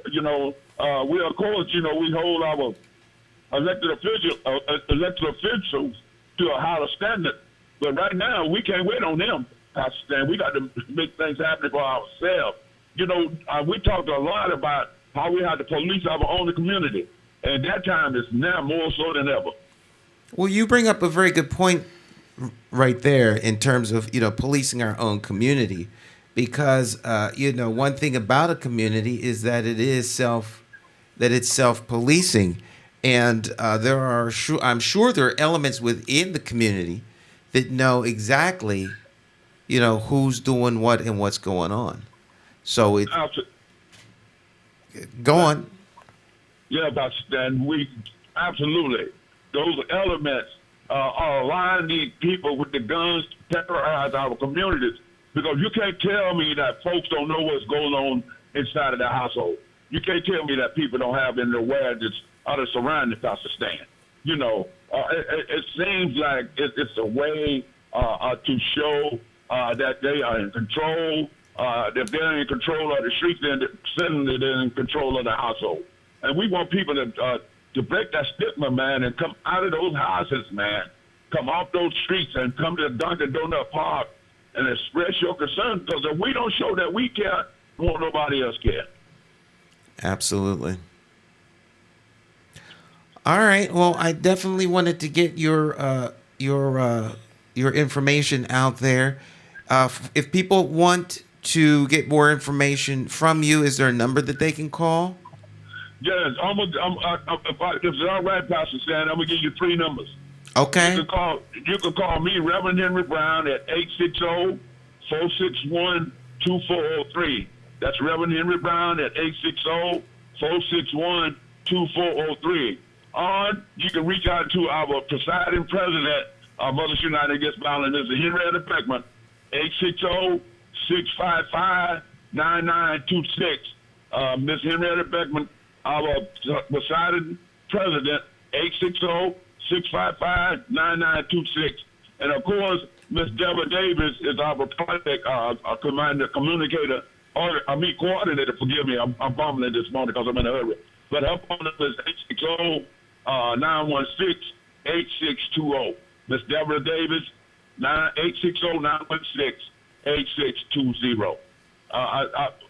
S2: We of course, we hold our elected officials to a higher standard. But right now, we can't wait on them, Pastor Stan. We got to make things happen for ourselves. We talked a lot about how we have to police our own community, and that time is now more so than ever.
S3: Well, you bring up a very good point right there in terms of policing our own community, because one thing about a community is that it's self-policing, and I'm sure there are elements within the community that know exactly, who's doing what and what's going on. So it go on.
S7: Yeah, Dr. Stan, we absolutely. Those elements are allowing these people with the guns to terrorize our communities, because you can't tell me that folks don't know what's going on inside of their household. You can't tell me that people don't have any awareness of the surroundings, Dr. Stan. It seems like it's a way to show that they are in control. If they're in control of the streets, then suddenly they're in control of the household. And we want people to break that stigma, man, and come out of those houses, man. Come off those streets and come to the Dunkin' Donut Park and express your concern. Because if we don't show that we care, won't nobody else care.
S3: Absolutely. All right. Well, I definitely wanted to get your information out there. If people want to get more information from you, is there a number that they can call?
S7: Yes, if it's all right, Pastor Stan, I'm gonna give you 3 numbers.
S3: Okay.
S7: You can call me, Reverend Henry Brown, at 860-461-2403. That's Reverend Henry Brown at 860-461-2403. Or you can reach out to our presiding president of Mothers United Against Violence, Mr. Henrietta Beckman, 860-655-9926. Ms. Henrietta Beckman, our presiding president, 860-655-9926. And of course, Ms. Deborah Davis is our project communicator, coordinator, forgive me, I'm bumbling this morning because I'm in a hurry. But her phone number is 860-916-8620. Ms. Deborah Davis, 860-916-8620.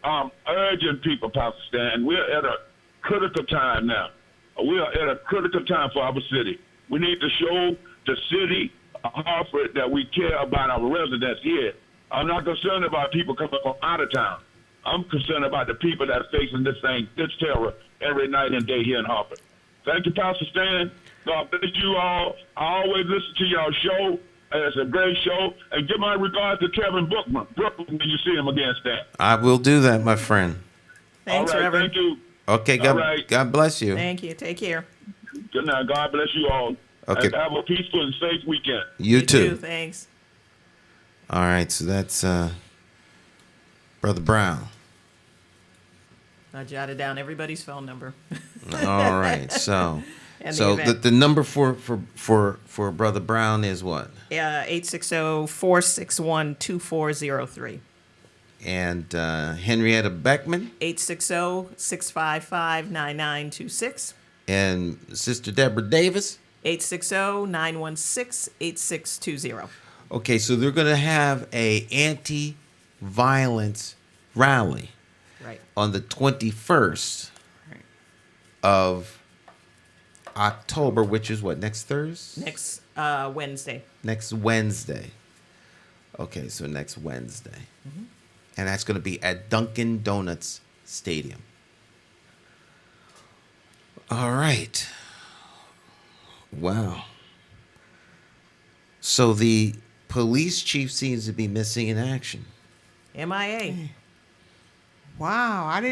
S7: I'm urging people, Pastor Stan, we're at a critical time now. We are at a critical time for our city. We need to show the city of Hartford that we care about our residents here. I'm not concerned about people coming from out of town. I'm concerned about the people that are facing this terror every night and day here in Hartford. Thank you, Pastor Stan. God bless you all. I always listen to your show. It's a great show. And give my regards to Kevin Brooklyn when you see him again, Stan.
S3: I will do that, my friend.
S4: Thanks,
S7: all right,
S4: Reverend.
S7: Thank you.
S3: Okay, God bless you.
S4: Thank you. Take care.
S7: Good night. God bless you all.
S3: Okay.
S7: And have a peaceful and safe weekend.
S3: You too.
S4: Thanks.
S3: All right, so that's Brother Brown.
S4: I jotted down everybody's phone number.
S3: All right, so
S4: And
S3: the number for Brother Brown is what?
S4: 860-461-2403.
S3: And Henrietta Beckman
S4: 860-655-9926.
S3: and Sister Deborah Davis
S4: 860-916-8620.
S3: Okay, so they're going to have a anti-violence rally
S4: Right.
S3: on the 21st of October, which is what, next Thursday?
S4: Next Wednesday.
S3: Next Wednesday. Okay, so next Wednesday.
S4: Mm-hmm.
S3: And that's going to be at Dunkin' Donuts Stadium. All right. Wow. So the police chief seems to be missing in action.
S4: MIA.
S5: Wow, out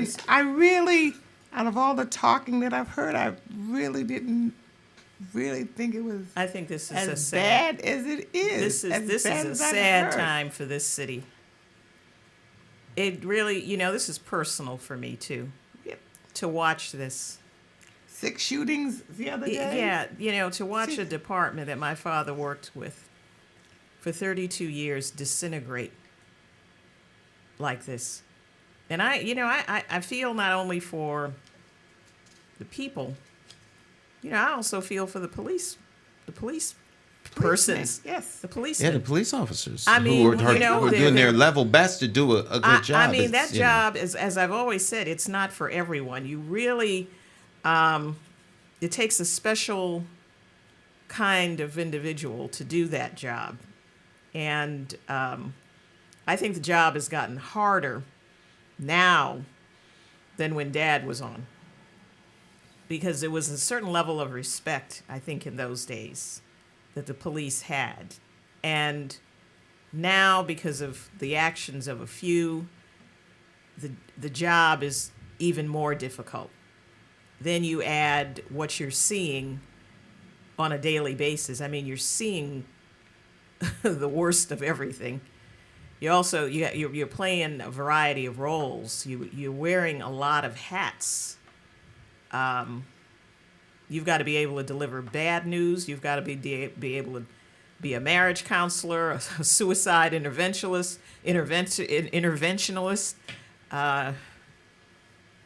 S5: of all the talking that I've heard, I really didn't think it was
S4: I think this is
S5: as bad as it is.
S4: This is a sad time for this city. It really, this is personal for me too.
S5: Yep.
S4: To watch this.
S5: 6 shootings the other day.
S4: Yeah, to watch a department that my father worked with for 32 years disintegrate like this. And I feel not only for the people, I also feel for the police persons.
S5: Yes.
S4: The police.
S3: Yeah, the police officers.
S4: I mean,
S3: who are doing their level best to do a good job.
S4: I mean, that job is, as I've always said, it's not for everyone. You really, it takes a special kind of individual to do that job. And I think the job has gotten harder now than when Dad was on. Because there was a certain level of respect, I think, in those days that the police had. And now, because of the actions of a few, the job is even more difficult. Then you add what you're seeing on a daily basis. I mean, you're seeing the worst of everything. You're playing a variety of roles. You're wearing a lot of hats. You've got to be able to deliver bad news. You've got to be able to be a marriage counselor, a suicide interventionalist.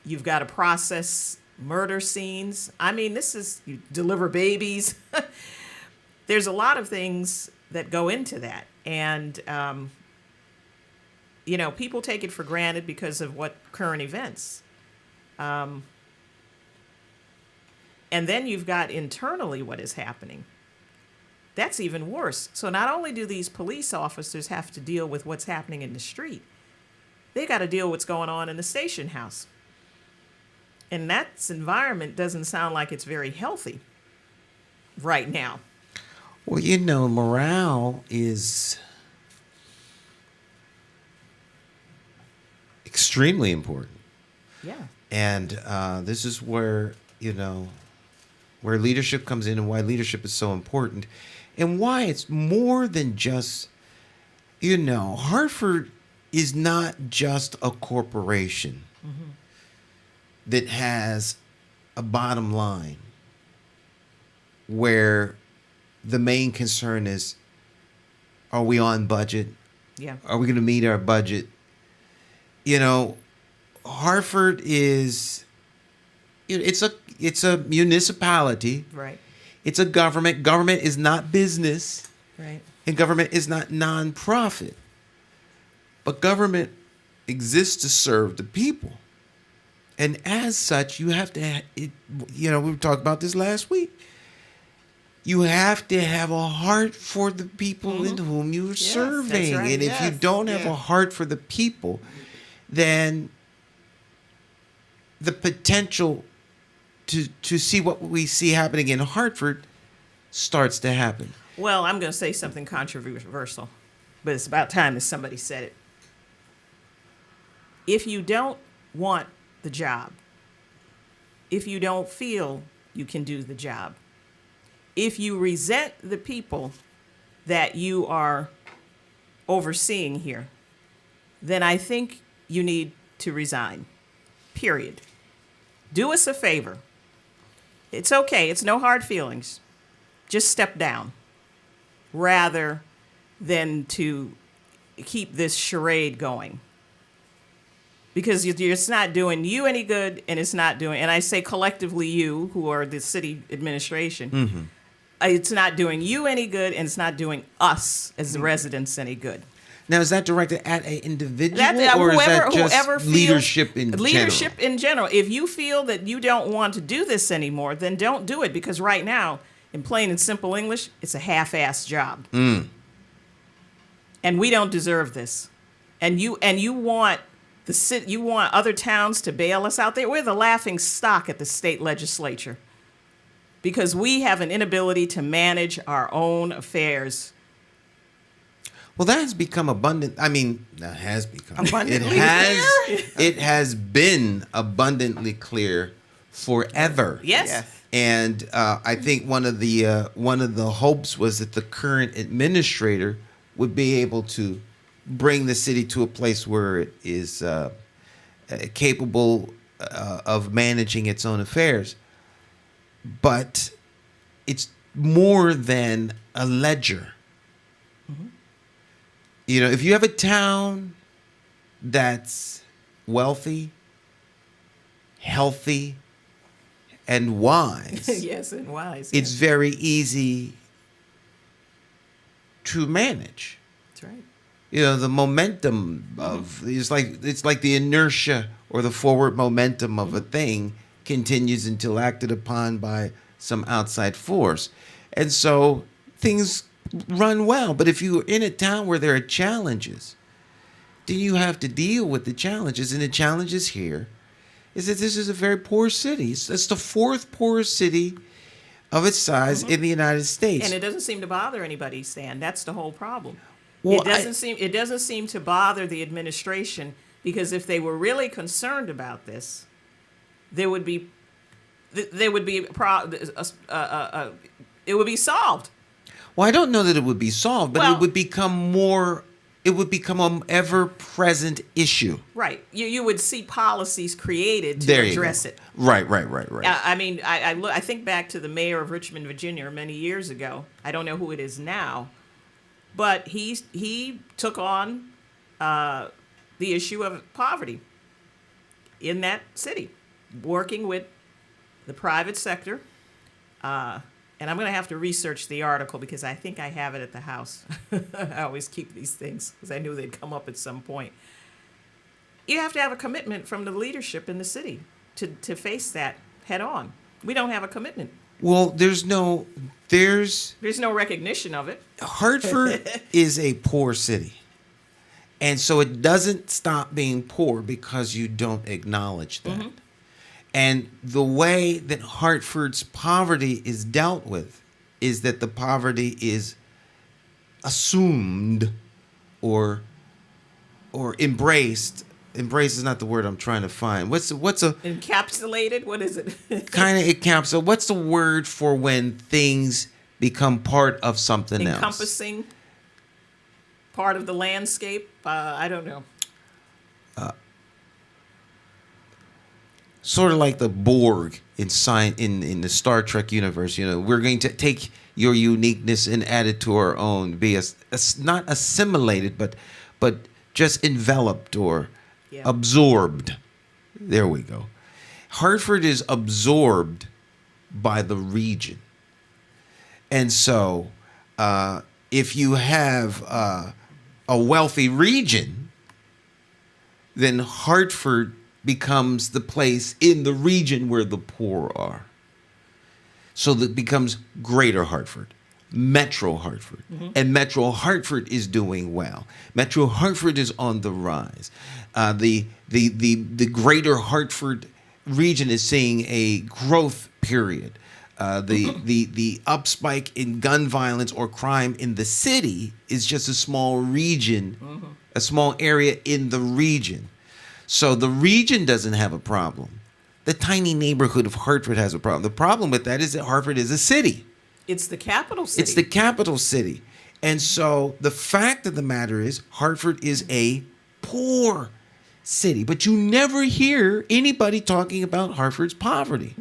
S4: You've got to process murder scenes. I mean, you deliver babies. There's a lot of things that go into that. And, people take it for granted because of what current events. And then you've got internally what is happening. That's even worse. So not only do these police officers have to deal with what's happening in the street, they got to deal with what's going on in the station house. And that environment doesn't sound like it's very healthy right now.
S3: Well, morale is extremely important.
S4: Yeah.
S3: And this is where, where leadership comes in and why leadership is so important and why it's more than just, Hartford is not just a corporation that has a bottom line where the main concern is, are we on budget?
S4: Yeah.
S3: Are we going to meet our budget? Hartford is, it's a municipality.
S4: Right.
S3: It's a government. Government is not business.
S4: Right.
S3: And government is not nonprofit. But government exists to serve the people. And as such, you have to, we talked about this last week. You have to have a heart for the people in whom you're serving.
S4: Right.
S3: And if you don't have a heart for the people, then the potential to see what we see happening in Hartford starts to happen.
S4: Well, I'm going to say something controversial, but it's about time that somebody said it. If you don't want the job, if you don't feel you can do the job, if you resent the people that you are overseeing here, then I think you need to resign. Period. Do us a favor. It's okay. It's no hard feelings. Just step down rather than to keep this charade going. Because it's not doing you any good, and it's not doing, and I say collectively you, who are the city administration, it's not doing you any good, and it's not doing us as the residents any good.
S3: Now, is that directed at an individual, or is that just leadership in general?
S4: Leadership in general. If you feel that you don't want to do this anymore, then don't do it, because right now, in plain and simple English, it's a half-assed job. And we don't deserve this. And you want you want other towns to bail us out there. We're the laughing stock at the state legislature because we have an inability to manage our own affairs.
S3: Well, that has become abundant. I mean, that has become
S5: abundantly
S3: clear. It has been abundantly clear forever.
S4: Yes.
S3: And I think one of the hopes was that the current administrator would be able to bring the city to a place where it is capable of managing its own affairs. But it's more than a ledger. If you have a town that's wealthy, healthy, and wise,
S4: yes, and wise.
S3: It's very easy to manage.
S4: That's right.
S3: The momentum of it's like the inertia or the forward momentum of a thing continues until acted upon by some outside force, and so things run well. But if you're in a town where there are challenges, then you have to deal with the challenges, and the challenges here is that this is a very poor city. It's the fourth poorest city of its size in the United States.
S4: And it doesn't seem to bother anybody, Stan. That's the whole problem.
S3: Well,
S4: It doesn't seem to bother the administration, because if they were really concerned about this, there would be it would be solved.
S3: Well, I don't know that it would be solved, but
S4: Well-
S3: it would become an ever-present issue.
S4: Right. You would see policies created to
S3: There you
S4: address
S3: go.
S4: it.
S3: Right.
S4: I mean, I think back to the mayor of Richmond, Virginia, many years ago. I don't know who it is now, but he took on the issue of poverty in that city, working with the private sector. And I'm going to have to research the article because I think I have it at the house. I always keep these things because I knew they'd come up at some point. You have to have a commitment from the leadership in the city to face that head on. We don't have a commitment.
S3: Well, there's no
S4: recognition of it.
S3: Hartford is a poor city. And so it doesn't stop being poor because you don't acknowledge that.
S4: Mm-hmm.
S3: And the way that Hartford's poverty is dealt with is that the poverty is assumed or embraced. Embrace is not the word I'm trying to find. What's a
S4: Encapsulated? What is it?
S3: kind of encapsulated? What's the word for when things become part of something else?
S4: Encompassing part of the landscape? I don't know.
S3: Sort of like the Borg in the Star Trek universe. You know, we're going to take your uniqueness and add it to our own. Be not assimilated, but just enveloped or absorbed. There we go. Hartford is absorbed by the region, and so if you have a wealthy region, then Hartford becomes the place in the region where the poor are. So that becomes Greater Hartford, Metro Hartford. Mm-hmm. And Metro Hartford is doing well. Metro Hartford is on the rise. The Greater Hartford region is seeing a growth period. The upspike in gun violence or crime in the city is just a small region, a small area in the region. So the region doesn't have a problem. The tiny neighborhood of Hartford has a problem. The problem with that is that Hartford is a city.
S4: It's the capital city.
S3: It's the capital city. And so the fact of the matter is Hartford is a poor city. But you never hear anybody talking about Hartford's poverty.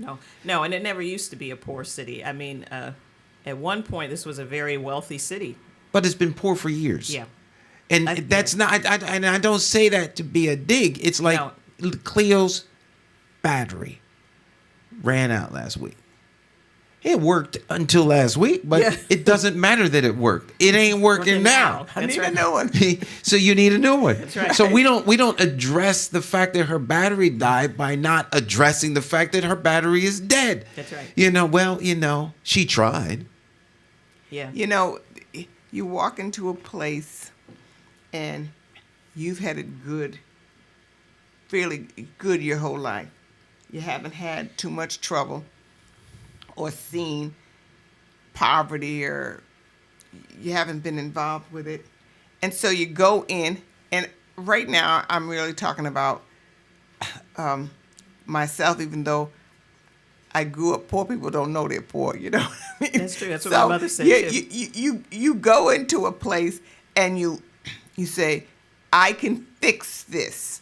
S4: No, and it never used to be a poor city. I mean, at one point, this was a very wealthy city.
S3: But it's been poor for years.
S4: Yeah.
S3: And that's not, I don't say that to be a dig. It's like Cleo's battery ran out last week. It worked until last week, but it doesn't matter that it worked. It ain't working now.
S5: I need a new one.
S3: So you need a new one.
S4: That's right.
S3: So we don't address the fact that her battery died by not addressing the fact that her battery is dead.
S4: That's right.
S3: She tried.
S4: Yeah.
S5: You walk into a place and you've had it fairly good your whole life. You haven't had too much trouble or seen poverty, or you haven't been involved with it. And so you go in, and right now I'm really talking about myself, even though I grew up poor. People don't know they're poor, you know what I mean?
S4: That's true. That's what my mother said, too.
S5: You go into a place and you say, I can fix this.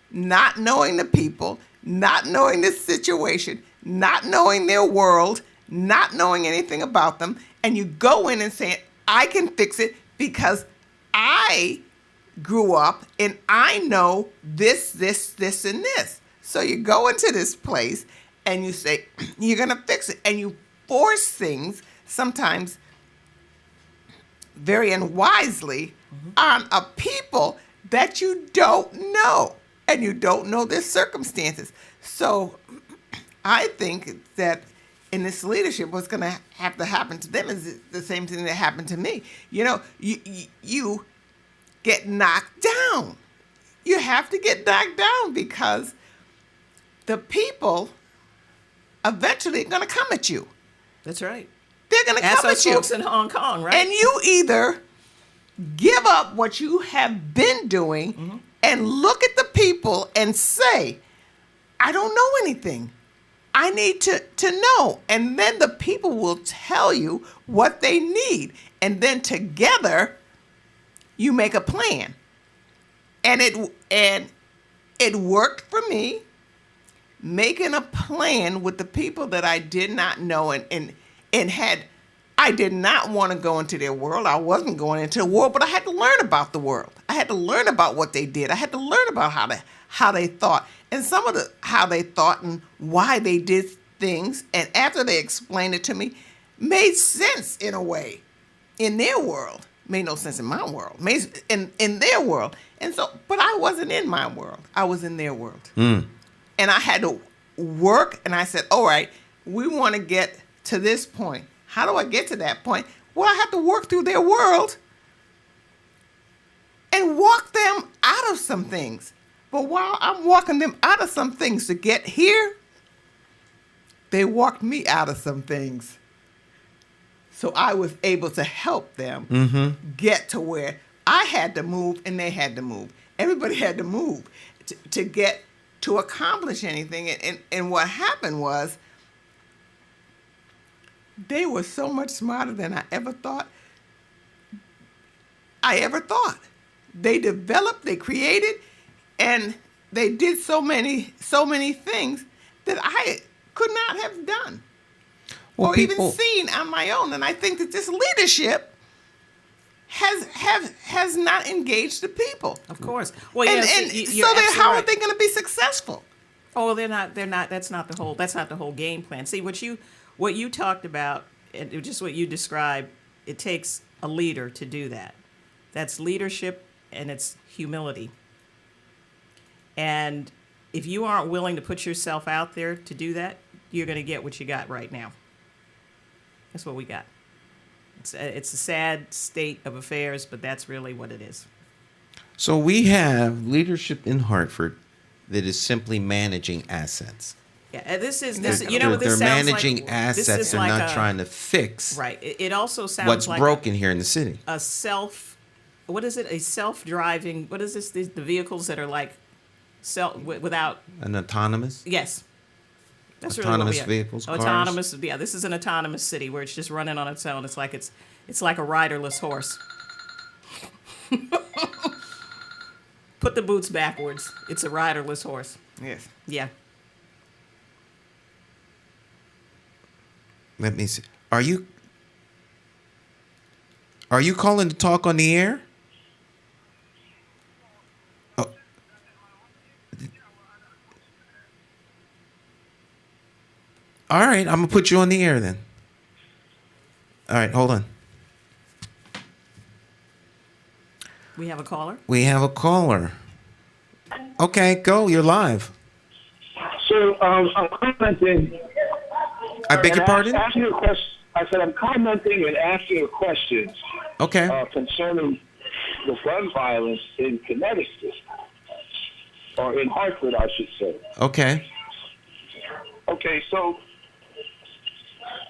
S5: Not knowing the people, not knowing the situation, not knowing their world, not knowing anything about them. And you go in and say, I can fix it because I grew up and I know this, and this. So you go into this place and you say, you're going to fix it. And you force things, sometimes very unwisely, on a people that you don't know. And you don't know their circumstances. So I think that in this leadership, what's going to have to happen to them is the same thing that happened to me. You get knocked down. You have to get knocked down because the people eventually are going to come at you.
S4: That's right.
S5: They're going to
S4: Ask
S5: come
S4: those
S5: at you.
S4: folks in Hong Kong, right?
S5: And you either give up what you have been doing and look at the people and say, I don't know anything. I need to know. And then the people will tell you what they need. And then together, you make a plan. And it worked for me, making a plan with the people that I did not know and had. I did not want to go into their world. I wasn't going into the world, but I had to learn about the world. I had to learn about what they did. I had to learn about how they thought, and some of how they thought and why they did things. And after they explained it to me, made sense in a way, in their world. Made no sense in my world. Made in their world. And so, but I wasn't in my world. I was in their world. And I had to work. And I said, all right, we want to get to this point. How do I get to that point? Well, I have to work through their world and walk them out of some things. But while I'm walking them out of some things to get here, they walked me out of some things. So I was able to help them get to where I had to move and they had to move. Everybody had to move to accomplish anything. And what happened was, they were so much smarter than I ever thought. They developed, they created, and they did so many things that I could not have done or even seen on my own. And I think that this leadership has not engaged the people.
S4: Of course. Well,
S5: and so then how are they going to be successful?
S4: Oh, they're not. That's not the whole game plan. See, what you talked about, and just what you described, it takes a leader to do that. That's leadership, and it's humility. And if you aren't willing to put yourself out there to do that, you're going to get what you got right now. That's what we got. It's a sad state of affairs, but that's really what it is.
S3: So we have leadership in Hartford that is simply managing assets.
S4: Yeah, this.
S3: They're,
S4: What this
S3: they're
S4: sounds
S3: managing
S4: like,
S3: assets
S4: this is
S3: and
S4: like
S3: not trying to fix
S4: right. It also sounds
S3: what's
S4: like
S3: broken here in the city.
S4: a what is it? A self-driving. What is this? The vehicles that are like without
S3: An autonomous?
S4: Yes. That's
S3: Autonomous
S4: really
S3: vehicles, cars?
S4: Autonomous. Yeah, this is an autonomous city where it's just running on its own. It's like a riderless horse. Put the boots backwards. It's a riderless horse.
S5: Yes.
S4: Yeah.
S3: Let me see. Are you calling to talk on the air? Oh. All right, I'm going to put you on the air then. All right, hold on.
S4: We have a caller?
S3: We have a caller. Okay, go. You're live.
S2: So I'm commenting.
S3: I beg your pardon?
S2: Asking a question. I said I'm commenting and asking a question
S3: Okay.
S2: concerning the gun violence in Connecticut, or in Hartford, I should say.
S3: Okay.
S2: Okay, so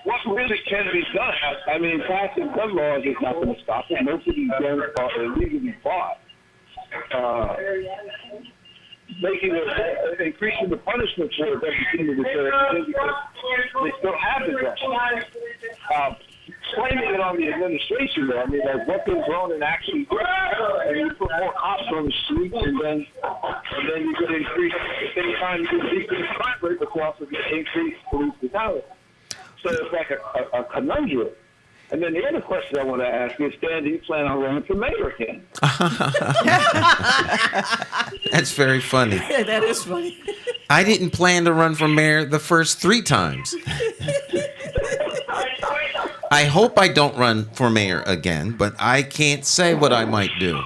S2: what really can be done? I mean, passing gun laws is not going to stop it. Most of these guns are illegally bought. Increasing the punishment for it doesn't seem to deter because they still have the gun. Blaming it on the administration, though, I mean, like what goes wrong and actually works, and you put more cops on the streets, and then you could increase at the same time you could decrease crime rate, but you also get increased police brutality. So it's like a conundrum. And then the other question I want to ask is, Stan, do you plan on running for mayor again?
S3: That's very funny.
S4: Yeah, that is funny.
S3: I didn't plan to run for mayor the first 3 times. I hope I don't run for mayor again, but I can't say what I might do.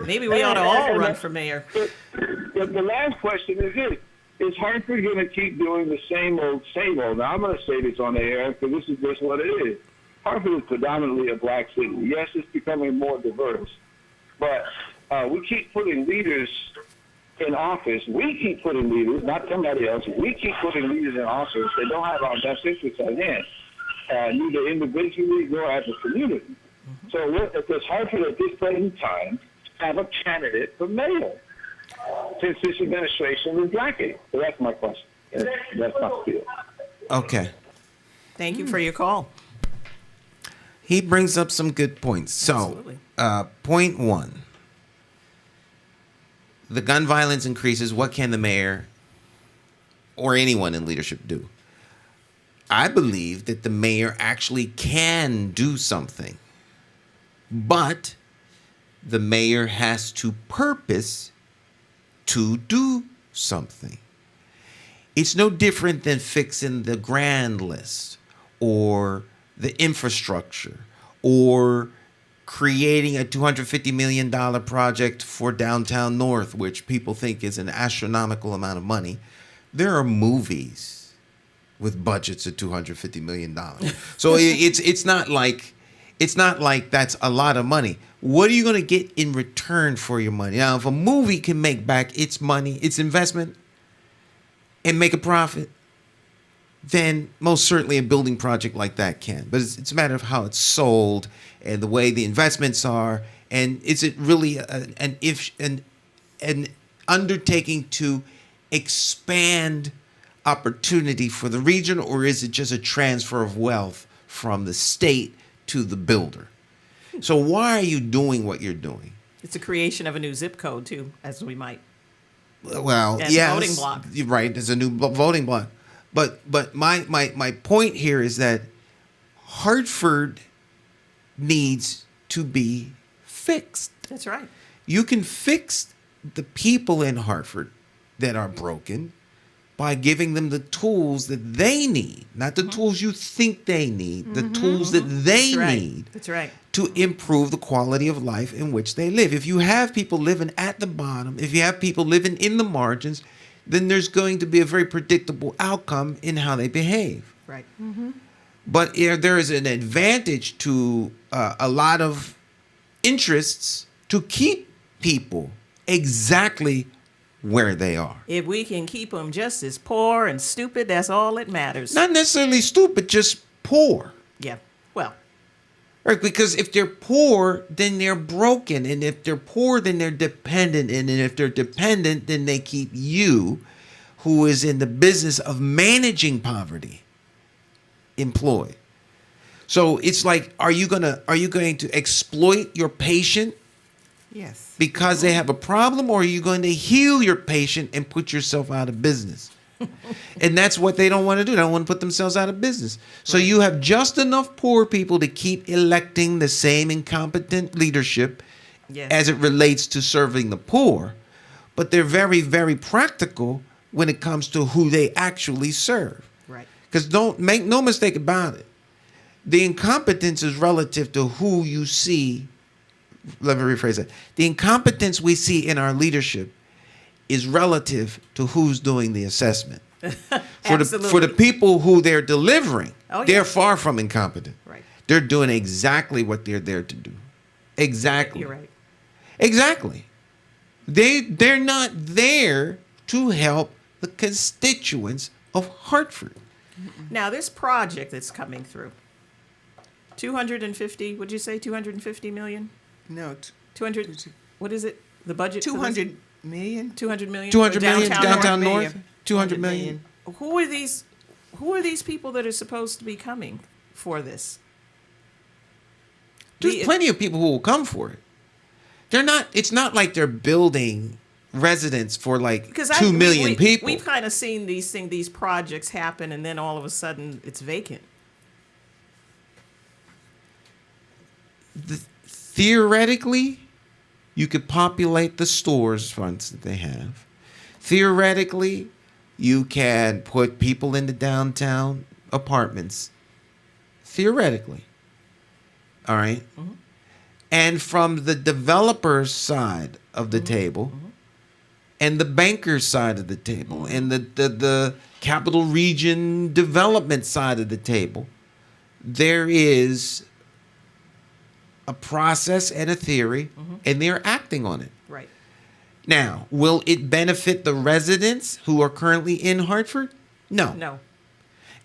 S4: Maybe we ought to all run for mayor.
S2: The last question is this. Is Hartford going to keep doing the same old, same old? Now, I'm going to say this on the air because this is just what it is. Hartford is predominantly a black city. Yes, it's becoming more diverse, but we keep putting leaders in office. We keep putting leaders, not somebody else. We keep putting leaders in office that don't have our best interests at hand.
S8: neither individually nor as a community. So does Hartford at this present time have a candidate for mayor since this administration is lacking? So that's my question. That's my feel.
S3: Okay.
S4: Thank you for your call.
S3: He brings up some good points. So, point one. The gun violence increases. What can the mayor or anyone in leadership do? I believe that the mayor actually can do something, but the mayor has to purpose to do something. It's no different than fixing the grand list or the infrastructure or creating a $250 million project for downtown North, which people think is an astronomical amount of money. There are movies with budgets of $250 million. So it's not like that's a lot of money. What are you going to get in return for your money? Now, if a movie can make back its money, its investment, and make a profit, then most certainly a building project like that can. But it's a matter of how it's sold and the way the investments are, and is it really an undertaking to expand opportunity for the region, or is it just a transfer of wealth from the state to the builder? So why are you doing what you're doing?
S4: It's a creation of a new zip code too, as we might.
S3: Well,
S4: As
S3: yes,
S4: voting block.
S3: You're right. There's a new voting block, but my point here is that Hartford needs to be fixed.
S4: That's right.
S3: You can fix the people in Hartford that are broken by giving them the tools that they need, not the tools you think they need, the tools that they need.
S4: That's right.
S3: To improve the quality of life in which they live. If you have people living at the bottom, if you have people living in the margins, then there's going to be a very predictable outcome in how they behave.
S4: Right.
S3: But there is an advantage to a lot of interests to keep people exactly where they are.
S4: If we can keep them just as poor and stupid, that's all that matters.
S3: Not necessarily stupid, just poor.
S4: Yeah. Well.
S3: Right, because if they're poor, then they're broken. And if they're poor, then they're dependent. And if they're dependent, then they keep you, who is in the business of managing poverty, employed. So it's like, are you going to exploit your patient?
S5: Yes.
S3: Because they have a problem, or are you going to heal your patient and put yourself out of business? And that's what they don't want to do. They don't want to put themselves out of business. So you have just enough poor people to keep electing the same incompetent leadership as it relates to serving the poor. But they're very, very practical when it comes to who they actually serve.
S4: Right.
S3: Because don't make no mistake about it. The incompetence is relative to who you see. Let me rephrase that. The incompetence we see in our leadership is relative to who's doing the assessment. For the people who they're delivering, they're far from incompetent.
S4: Right.
S3: They're doing exactly what they're there to do. Exactly.
S4: You're right.
S3: Exactly. They're not there to help the constituents of Hartford.
S4: Now, this project that's coming through, 250, would you say 250 million?
S5: No.
S4: 200, what is it? The budget?
S5: 200 million?
S4: 200 million?
S3: 200 million downtown
S5: North?
S3: North? 200 million.
S4: Who are these people that are supposed to be coming for this?
S3: There's plenty of people who will come for it. It's not like they're building residence for like 2 million people.
S4: We've kind of seen these projects happen, and then all of a sudden it's vacant.
S3: Theoretically, you could populate the stores fronts that they have. Theoretically, you can put people into downtown apartments. Theoretically. All right? Mm-hmm. And from the developer's side of the table, and the banker's side of the table, and the capital region development side of the table, there is a process and a theory, and they're acting on it.
S4: Right.
S3: Now, will it benefit the residents who are currently in Hartford? No.
S4: No.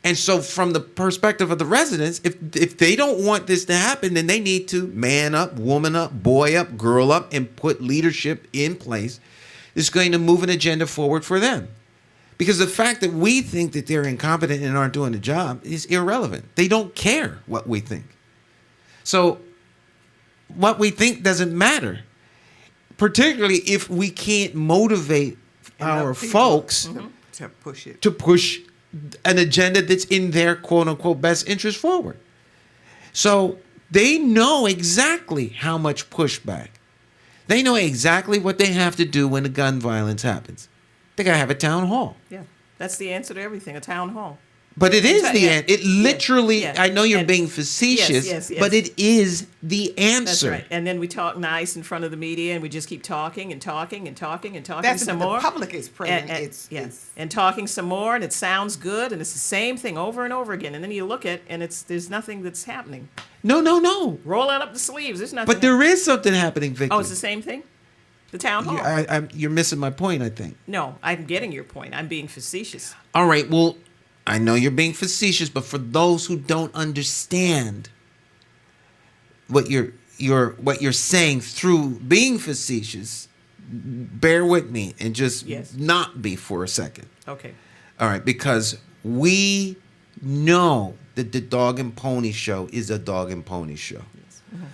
S3: And so from the perspective of the residents, if they don't want this to happen, then they need to man up, woman up, boy up, girl up, and put leadership in place that's going to move an agenda forward for them. Because the fact that we think that they're incompetent and aren't doing the job is irrelevant. They don't care what we think. So what we think doesn't matter, particularly if we can't motivate our folks
S5: to push it.
S3: to push an agenda that's in their quote unquote best interest forward. So they know exactly how much pushback. They know exactly what they have to do when the gun violence happens. They gotta have a town hall.
S4: Yeah, that's the answer to everything, a town hall.
S3: But it is the end. It literally,
S4: yeah.
S3: I know you're
S4: And-
S3: being facetious,
S4: yes.
S3: but it is the answer.
S4: That's right. And then we talk nice in front of the media, and we just keep talking and talking and talking and talking
S5: That's
S4: some
S5: what
S4: more.
S5: the public is present.
S4: And talking some more, and it sounds good, and it's the same thing over and over again. And then you look at, and there's nothing that's happening.
S3: No.
S4: Roll out up the sleeves. There's nothing.
S3: But there is something happening, Vicky.
S4: Oh, it's the same thing. The town hall.
S3: You're missing my point, I think.
S4: No, I'm getting your point. I'm being facetious.
S3: All right, well, I know you're being facetious, but for those who don't understand what you're saying through being facetious, bear with me and just not be for a second.
S4: Okay.
S3: All right, because we know that the dog and pony show is a dog and pony show.
S4: Yes. Mm-hmm.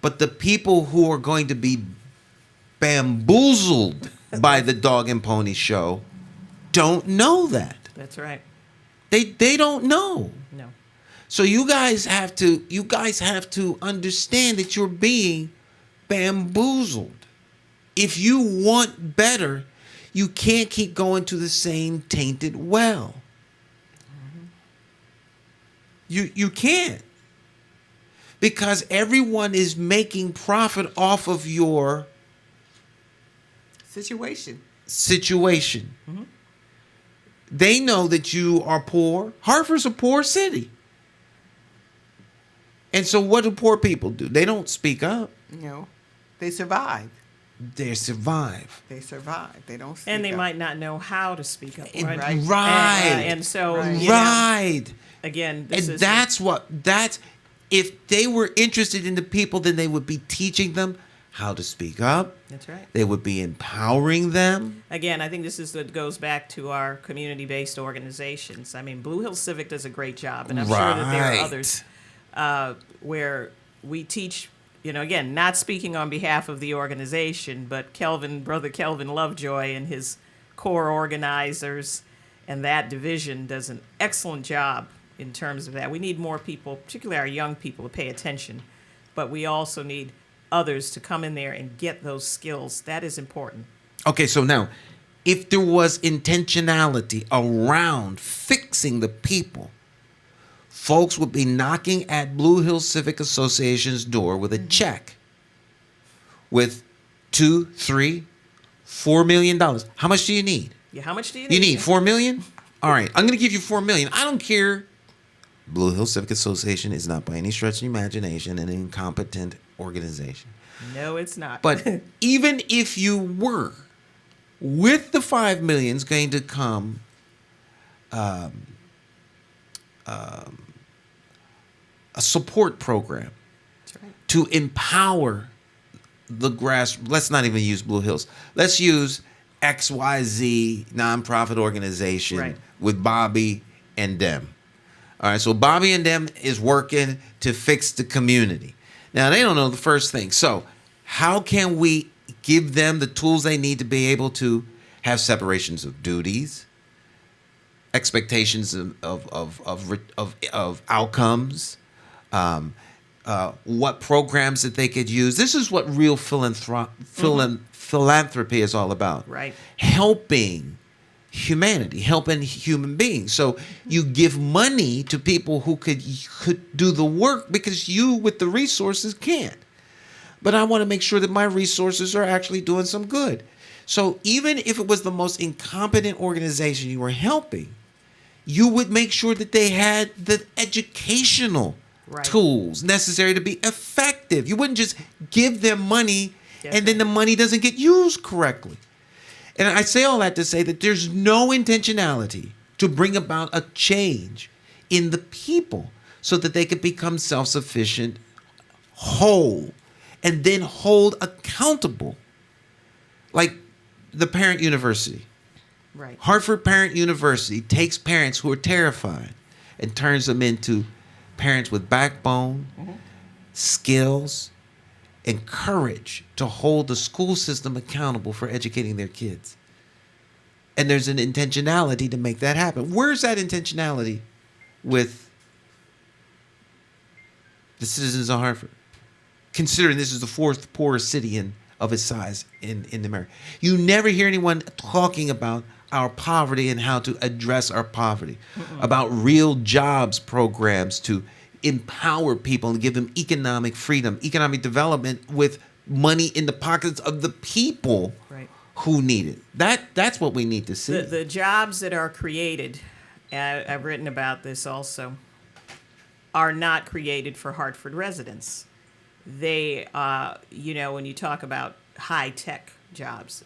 S3: But the people who are going to be bamboozled by the dog and pony show don't know that.
S4: That's right.
S3: They don't know.
S4: No.
S3: So you guys have to understand that you're being bamboozled. If you want better, you can't keep going to the same tainted well. You can't. Because everyone is making profit off of your
S5: situation.
S3: Mm-hmm. They know that you are poor. Hartford's a poor city. And so what do poor people do? They don't speak up.
S5: No. They survive.
S3: They survive.
S5: They survive. They don't speak
S4: And they
S5: up.
S4: might not know how to speak up. Right.
S3: Right.
S4: And so,
S3: Right.
S4: Again,
S3: And that's if they were interested in the people, then they would be teaching them how to speak up.
S4: That's right.
S3: They would be empowering them.
S4: Again, I think this is what goes back to our community-based organizations. I mean, Blue Hill Civic does a great job, and I'm sure that there are others where we teach, again, not speaking on behalf of the organization, but Brother Kelvin Lovejoy and his core organizers and that division does an excellent job in terms of that. We need more people, particularly our young people, to pay attention, but we also need others to come in there and get those skills. That is important.
S3: Okay, so now, if there was intentionality around fixing the people, folks would be knocking at Blue Hill Civic Association's door with a check with $2, $3, $4 million. How much do you need?
S4: Yeah, how much do you need?
S3: You need $4 million? All right, I'm going to give you $4 million. I don't care. Blue Hill Civic Association is not by any stretch of the imagination an incompetent organization.
S4: No, it's not.
S3: But even if you were, with the $5 million is going to come a support program to empower the grass. Let's not even use Blue Hills. Let's use XYZ nonprofit organization with Bobby and them. All right, so Bobby and them is working to fix the community. Now, they don't know the first thing. So how can we give them the tools they need to be able to have separations of duties, expectations of outcomes, what programs that they could use? This is what real philanthropy is all about.
S4: Right.
S3: Helping humanity, helping human beings. So you give money to people who could do the work because you with the resources can't. But I want to make sure that my resources are actually doing some good. So even if it was the most incompetent organization you were helping, you would make sure that they had the educational tools necessary to be effective. You wouldn't just give them money and then the money doesn't get used correctly. And I say all that to say that there's no intentionality to bring about a change in the people so that they could become self-sufficient, whole, and then hold accountable. Like the Parent University.
S4: Right.
S3: Hartford Parent University takes parents who are terrified and turns them into parents with backbone, skills, and courage to hold the school system accountable for educating their kids. And there's an intentionality to make that happen. Where's that intentionality with the citizens of Hartford? Considering this is the fourth poorest city of its size in America. You never hear anyone talking about our poverty and how to address our poverty, about real jobs programs to empower people and give them economic freedom, economic development with money in the pockets of the people who need it. That's what we need to see.
S4: The jobs that are created, I've written about this also, are not created for Hartford residents. They, when you talk about high-tech jobs,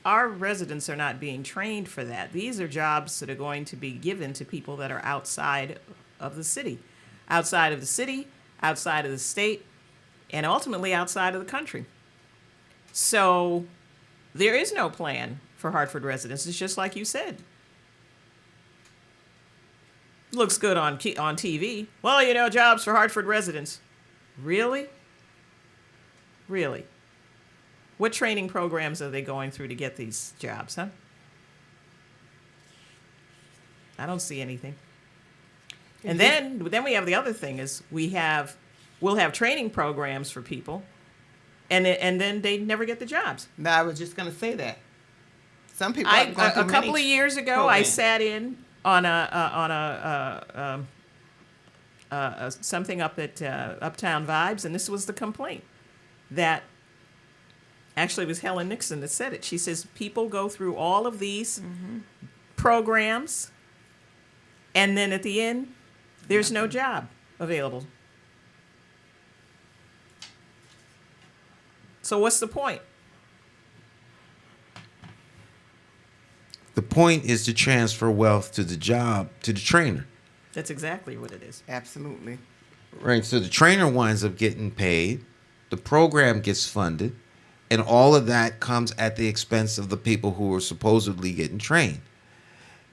S4: our residents are not being trained for that. These are jobs that are going to be given to people that are outside of the city, outside of the state, and ultimately outside of the country. So there is no plan for Hartford residents. It's just like you said. Looks good on TV. Well, jobs for Hartford residents. Really? Really? What training programs are they going through to get these jobs, huh? I don't see anything. And then we have the other thing is we'll have training programs for people, and then they never get the jobs.
S5: No, I was just going to say that. Some people
S4: A couple of years ago, programs. I sat in on something up at Uptown Vibes, and this was the complaint that actually it was Helen Nixon that said it. She says people go through all of these programs, and then at the end, there's no job available. So what's the point?
S3: The point is to transfer wealth to the trainer.
S4: That's exactly what it is.
S5: Absolutely.
S3: Right. So the trainer winds up getting paid, the program gets funded, and all of that comes at the expense of the people who are supposedly getting trained.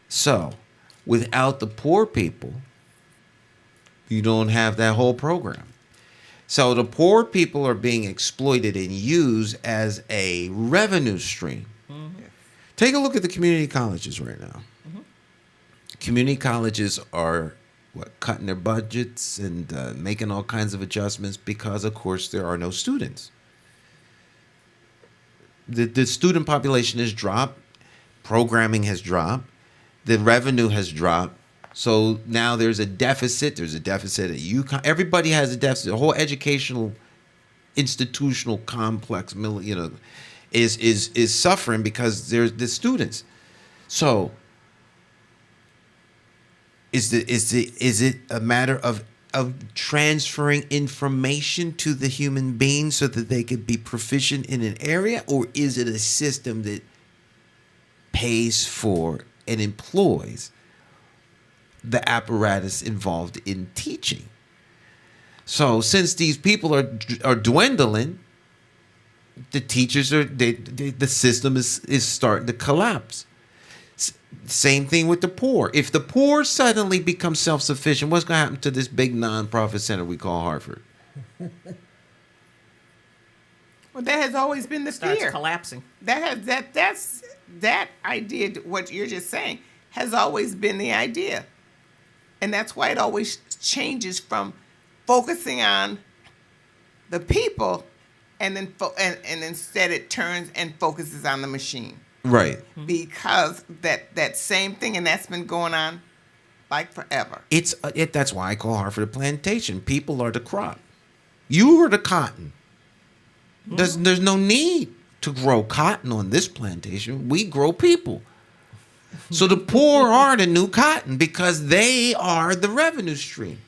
S3: So without the poor people, you don't have that whole program. So the poor people are being exploited and used as a revenue stream. Take a look at the community colleges right now. Community colleges are cutting their budgets and making all kinds of adjustments because, of course, there are no students. The student population has dropped. Programming has dropped. The revenue has dropped. So now there's a deficit. There's a deficit at UConn. Everybody has a deficit. The whole educational, institutional complex, is suffering because there's the students. So is it a matter of transferring information to the human being so that they could be proficient in an area, or is it a system that pays for and employs the apparatus involved in teaching? So since these people are dwindling, the teachers the system is starting to collapse. Same thing with the poor. If the poor suddenly become self-sufficient, what's going to happen to this big nonprofit center we call Hartford?
S5: Well, that has always been the
S4: Starts
S5: fear.
S4: collapsing.
S5: That idea, what you're just saying, has always been the idea. And that's why it always changes from focusing on the people and then and instead it turns and focuses on the machine.
S3: Right.
S5: Because that same thing, and that's been going on like forever.
S3: That's why I call Hartford a plantation. People are the crop. You are the cotton. There's no need to grow cotton on this plantation. We grow people. So the poor are the new cotton because they are the revenue stream.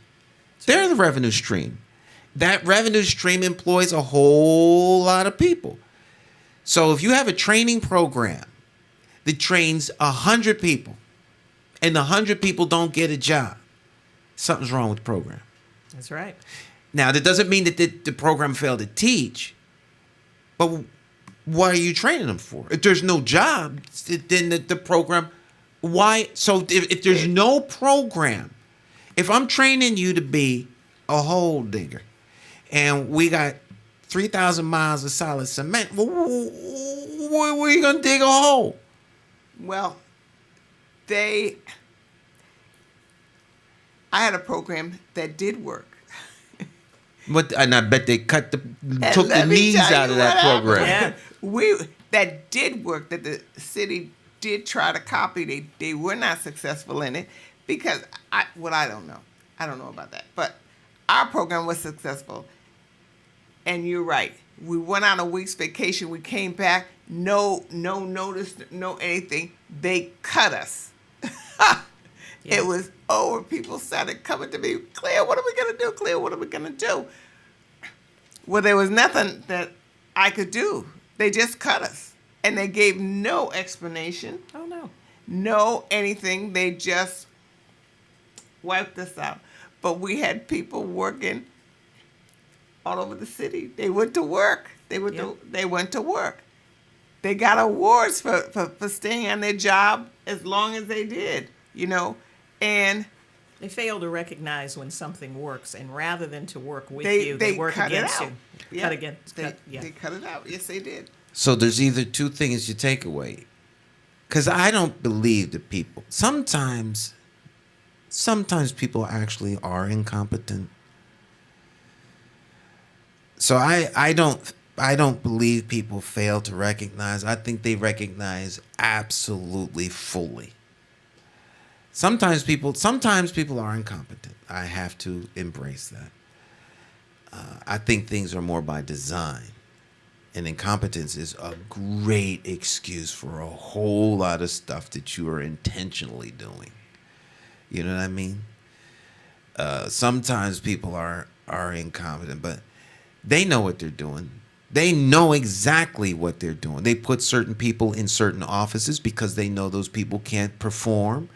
S3: They're the revenue stream. That revenue stream employs a whole lot of people. So if you have a training program that trains 100 people and the 100 people don't get a job, something's wrong with the program.
S4: That's right.
S3: Now, that doesn't mean that the program failed to teach, but what are you training them for? If there's no job, then the program, why? So if there's no program, if I'm training you to be a hole digger, and we got 3,000 miles of solid cement, where are you going to dig a hole?
S5: Well, I had a program that did work.
S3: And I bet they took the
S5: let me
S3: knees
S5: tell
S3: out
S5: you
S3: of that
S5: what
S3: program.
S5: happened. That did work, that the city did try to copy. They were not successful in it because I don't know. I don't know about that. But our program was successful. And you're right. We went on a week's vacation. We came back. No notice, no anything. They cut us. It was over. People started coming to me, Cleo, what are we going to do? Cleo, what are we going to do? Well, there was nothing that I could do. They just cut us. And they gave no explanation.
S4: Oh, no.
S5: No anything. They just wiped us out. But we had people working all over the city. They went to work. They went to work. They got awards for staying on their job as long as they did, and
S4: they fail to recognize when something works, and rather than to work with
S5: they
S4: you, they work
S5: cut
S4: against
S5: it out.
S4: you.
S5: Yeah.
S4: Cut against.
S5: They cut it out. Yes, they did.
S3: So there's either two things you take away. Because I don't believe that people, sometimes people actually are incompetent. So I don't believe people fail to recognize. I think they recognize absolutely fully. Sometimes people are incompetent. I have to embrace that. I think things are more by design. And incompetence is a great excuse for a whole lot of stuff that you are intentionally doing. You know what I mean? Sometimes people are incompetent, but they know what they're doing. They know exactly what they're doing. They put certain people in certain offices because they know those people can't perform.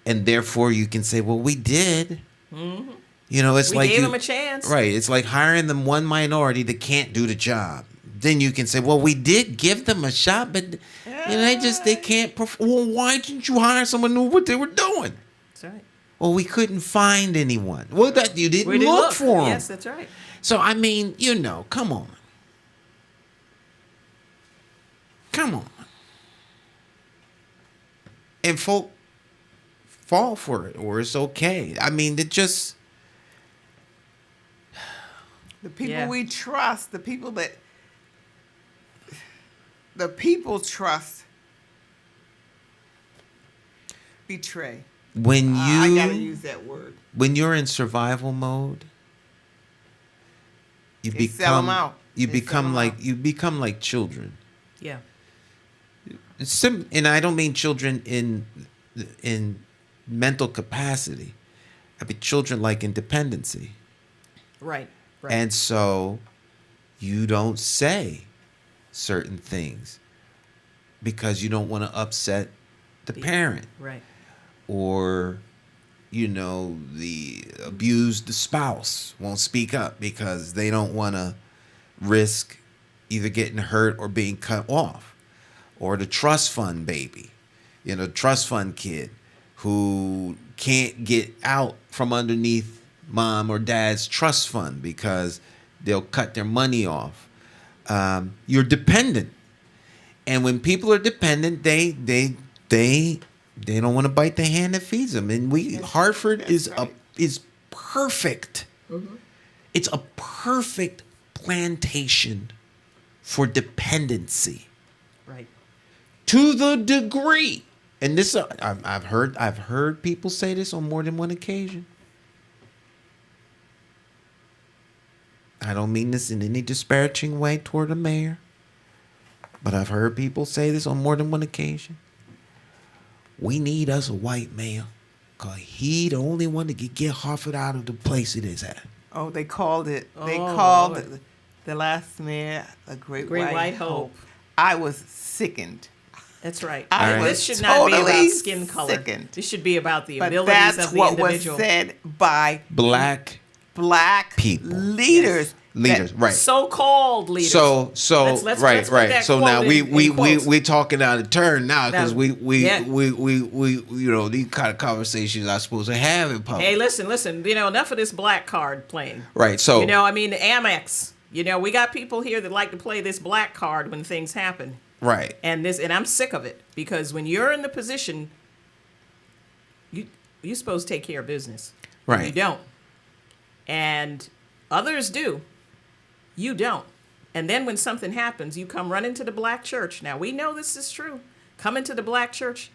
S3: And therefore you can say, well, we did. Mm-hmm. It's
S4: we
S3: like
S4: gave them a chance.
S3: Right. It's like hiring them one minority that can't do the job. Then you can say, well, we did give them a shot, but they can't perform. Well, why didn't you hire someone who knew what they were doing?
S4: That's right.
S3: Well, we couldn't find anyone. Well, that you didn't look for them.
S4: Yes, that's right.
S3: So, I mean, come on. Come on. And folk fall for it, or it's okay. I mean, it just...
S5: The people we trust, the people trust, betray.
S3: When
S5: I gotta use that word.
S3: When you're in survival mode, you become like children.
S4: Yeah.
S3: And I don't mean children in mental capacity. I mean children like in dependency.
S4: Right.
S3: And so you don't say certain things because you don't want to upset the parent.
S4: Right.
S3: Or, the abused spouse won't speak up because they don't want to risk either getting hurt or being cut off. Or the trust fund baby, trust fund kid who can't get out from underneath mom or dad's trust fund because they'll cut their money off. You're dependent. And when people are dependent, they don't want to bite the hand that feeds them. And Hartford is perfect. Mm-hmm. It's a perfect plantation for dependency.
S4: Right.
S3: To the degree. And this I've heard people say this on more than one occasion. I don't mean this in any disparaging way toward the mayor, but I've heard people say this on more than one occasion. We need us a white mayor, because he the only one that can get Hartford out of the place it is at.
S5: Oh, they called it. They called it, the last mayor a great white hope. I was sickened.
S4: That's right.
S5: I
S3: was
S4: This should not be
S5: totally
S4: about skin color.
S5: sickened.
S4: This should be about the
S5: But
S4: abilities
S5: that's
S4: of the
S5: what
S4: individual.
S5: was said by
S3: Black
S5: black
S3: people.
S5: leaders.
S3: leaders, right?
S4: So-called leaders.
S3: So
S4: Let's
S3: right.
S4: put that
S3: So
S4: quote
S3: now
S4: in quotes.
S3: we talking out of turn now because
S4: Now,
S3: we
S4: yeah.
S3: you know, these kind of conversations I'm supposed to have in public.
S4: Hey, listen. You know, enough of this black card playing.
S3: Right. So
S4: You know, I mean, the Amex. You know, we got people here that like to play this black card when things happen.
S3: right.
S4: And I'm sick of it because when you're in the position, you're supposed to take care of business.
S3: Right.
S4: You don't. And others do. You don't. And then when something happens, you come running to the black church. Now, we know this is true. Come into the black church,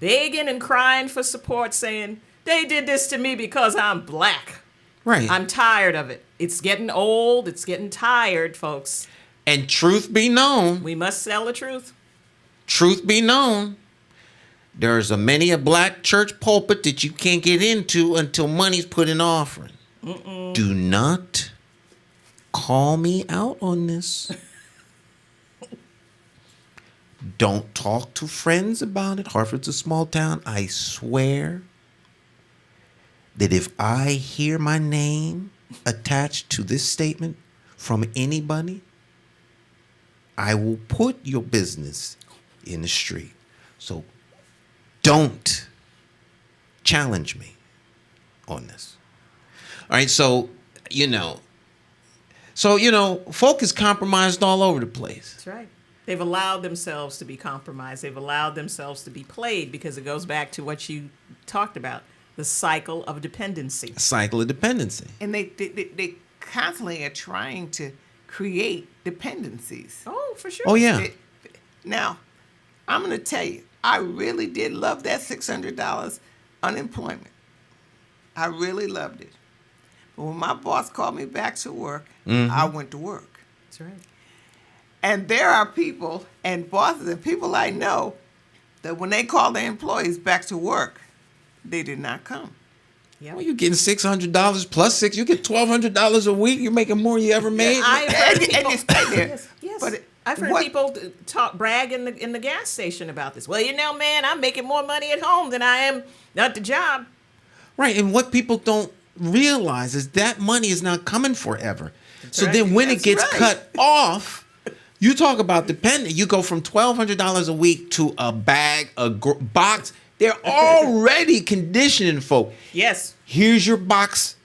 S4: begging and crying for support, saying, they did this to me because I'm black.
S3: Right.
S4: I'm tired of it. It's getting old. It's getting tired, folks.
S3: And truth be known,
S4: We must tell the truth.
S3: there's many a black church pulpit that you can't get into until money's put in offering. Do not call me out on this. Don't talk to friends about it. Hartford's a small town. I swear that if I hear my name attached to this statement from anybody, I will put your business in the street. So don't challenge me on this. All right, so folk is compromised all over the place.
S4: That's right. They've allowed themselves to be compromised. They've allowed themselves to be played because it goes back to what you talked about, the cycle of dependency.
S3: A cycle of dependency.
S5: And they constantly are trying to create dependencies.
S4: Oh, for sure.
S3: Oh, yeah.
S5: Now, I'm going to tell you, I really did love that $600 unemployment. I really loved it. But when my boss called me back to work, I went to work.
S4: That's right.
S5: And there are people and bosses and people I know that when they call their employees back to work, they did not come.
S4: Yeah.
S3: Well, you're getting $600 plus six. You get $1,200 a week. You're making more you ever made.
S4: I've heard
S5: And
S4: people,
S5: you stay there.
S4: yes.
S5: But
S4: I've heard
S5: what-
S4: people brag in the gas station about this. Well, you know, man, I'm making more money at home than I am at the job.
S3: Right, and what people don't realize is that money is not coming forever. So
S4: right.
S3: then when it
S5: That's
S3: gets
S5: right.
S3: cut off, you talk about dependent. You go from $1,200 a week to a bag, box. They're already conditioning folk.
S4: Yes.
S3: Here's your box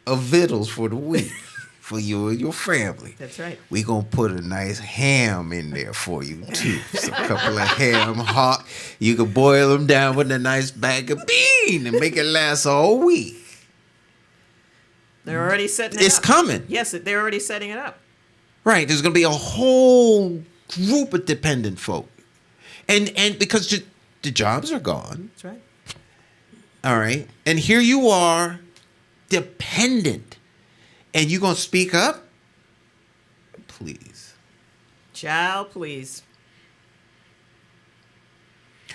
S3: of victuals for the week for you and your family.
S4: That's right.
S3: We gonna put a nice ham in there for you too. So a couple of ham hock. You can boil them down with a nice bag of bean and make it last all week.
S4: They're already setting it
S3: It's
S4: up.
S3: coming.
S4: Yes, they're already setting it up.
S3: Right. There's gonna be a whole group of dependent folk. And because the jobs are gone.
S4: That's right.
S3: All right. And here you are, dependent. And you gonna speak up? Please.
S4: Child, please.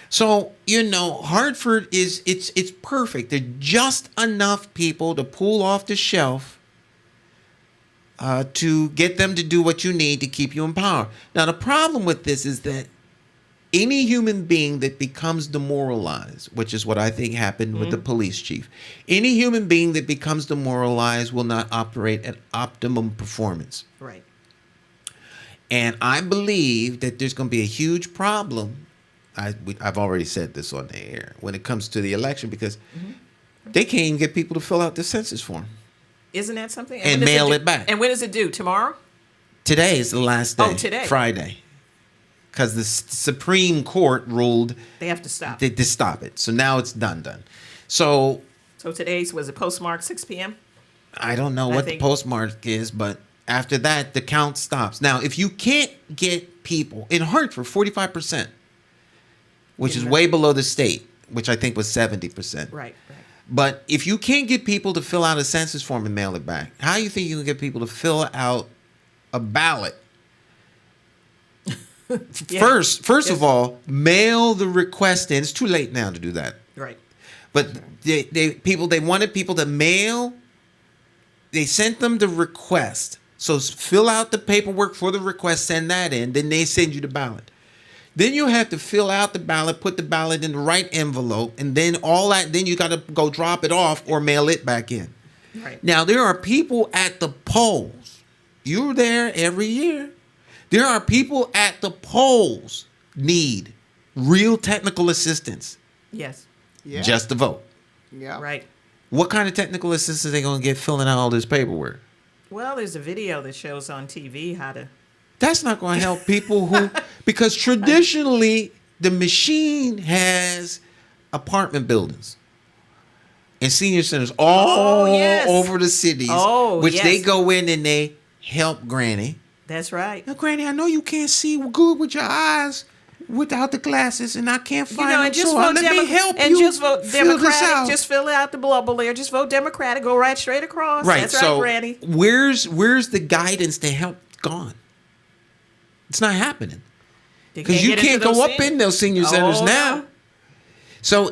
S3: So, Hartford it's perfect. There's just enough people to pull off the shelf to get them to do what you need to keep you in power. Now, the problem with this is that any human being that becomes demoralized, which is what I think happened with the police chief, any human being that becomes demoralized will not operate at optimum performance.
S4: Right.
S3: And I believe that there's going to be a huge problem. I've already said this on the air when it comes to the election because they can't even get people to fill out the census form.
S4: Isn't that something?
S3: And
S4: when does
S3: mail
S4: do-
S3: it back.
S4: And when does it due? Tomorrow?
S3: Today is the last day.
S4: Oh, today.
S3: Friday. Because the Supreme Court ruled
S4: They have to stop.
S3: to stop it. So now it's done. So
S4: So today's, was it postmarked 6 p.m.?
S3: I don't know
S4: I
S3: what the
S4: think-
S3: postmark is, but after that, the count stops. Now, if you can't get people in Hartford, 45%, which is way below the state, which I think was 70%.
S4: Right.
S3: But if you can't get people to fill out a census form and mail it back, how do you think you can get people to fill out a ballot?
S4: Yeah.
S3: First of all, mail the request in. It's too late now to do that.
S4: Right.
S3: But they wanted people to mail. They sent them the request. So fill out the paperwork for the request, send that in, then they send you the ballot. Then you have to fill out the ballot, put the ballot in the right envelope, and then all that. Then you got to go drop it off or mail it back in.
S4: Right.
S3: Now there are people at the polls. You're there every year. There are people at the polls need real technical assistance
S4: Yes.
S5: Yeah.
S3: just to vote.
S5: Yeah.
S4: Right.
S3: What kind of technical assistance are they going to get filling out all this paperwork?
S4: Well, there's a video that shows on TV how to.
S3: That's not going to help people who, because traditionally the machine has apartment buildings and senior centers all
S4: yes.
S3: over the cities, which
S4: yes.
S3: they go in and they help Granny.
S4: That's right.
S3: Now, Granny, I know you can't see good with your eyes without the glasses, and I can't find them.
S4: and just
S3: So
S4: vote
S3: let me help
S4: and
S3: you
S4: just vote
S3: fill this
S4: Democratic.
S3: out.
S4: Just fill out the bubble there. Just vote Democratic. Go right straight across.
S3: Right.
S4: That's
S3: So
S4: right, Granny.
S3: where's the guidance to help gone? It's not happening.
S4: They
S3: Because you
S4: get into
S3: can't go
S4: those
S3: up in those senior centers
S4: Oh,
S3: now.
S4: no.
S3: So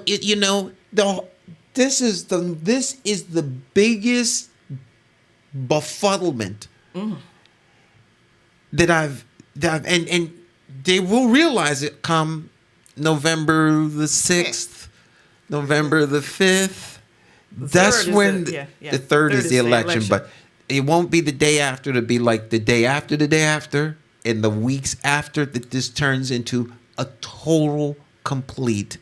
S3: this is the biggest befuddlement that I've and they will realize it come November the 6th, November the 5th. That's
S4: third is
S3: when
S4: the- yeah.
S3: the third is the election, but it won't be the day after. It'll be like the day after, and the weeks after that. This turns into a total, complete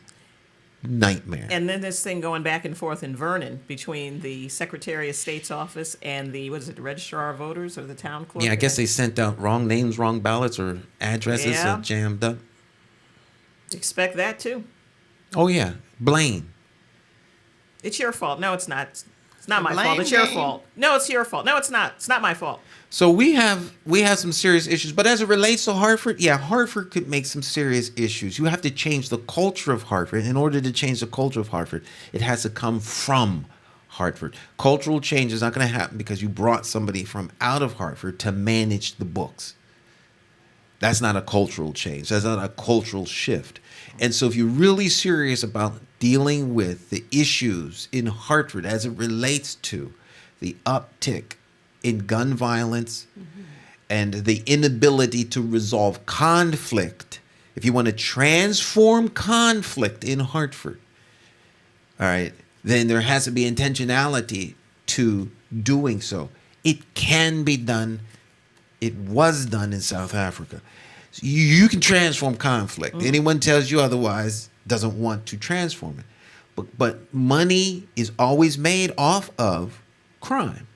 S3: nightmare.
S4: And then this thing going back and forth in Vernon between the Secretary of State's office and the Registrar of Voters or the town clerk.
S3: Yeah, I guess they sent out wrong names, wrong ballots, or addresses
S4: Yeah.
S3: jammed up.
S4: Expect that too.
S3: Oh yeah, blame.
S4: It's your fault. No, it's not. It's not my
S5: Blame
S4: fault. It's your
S5: game.
S4: fault. No, it's your fault. No, it's not. It's not my fault.
S3: So we have some serious issues, but as it relates to Hartford, yeah, Hartford could make some serious issues. You have to change the culture of Hartford. In order to change the culture of Hartford, it has to come from Hartford. Cultural change is not going to happen because you brought somebody from out of Hartford to manage the books. That's not a cultural change. That's not a cultural shift. And so if you're really serious about dealing with the issues in Hartford as it relates to the uptick in gun violence and the inability to resolve conflict, if you want to transform conflict in Hartford, all right, then there has to be intentionality to doing so. It can be done. It was done in South Africa. So you can transform conflict. Anyone tells you otherwise doesn't want to transform it. But money is always made off of crime.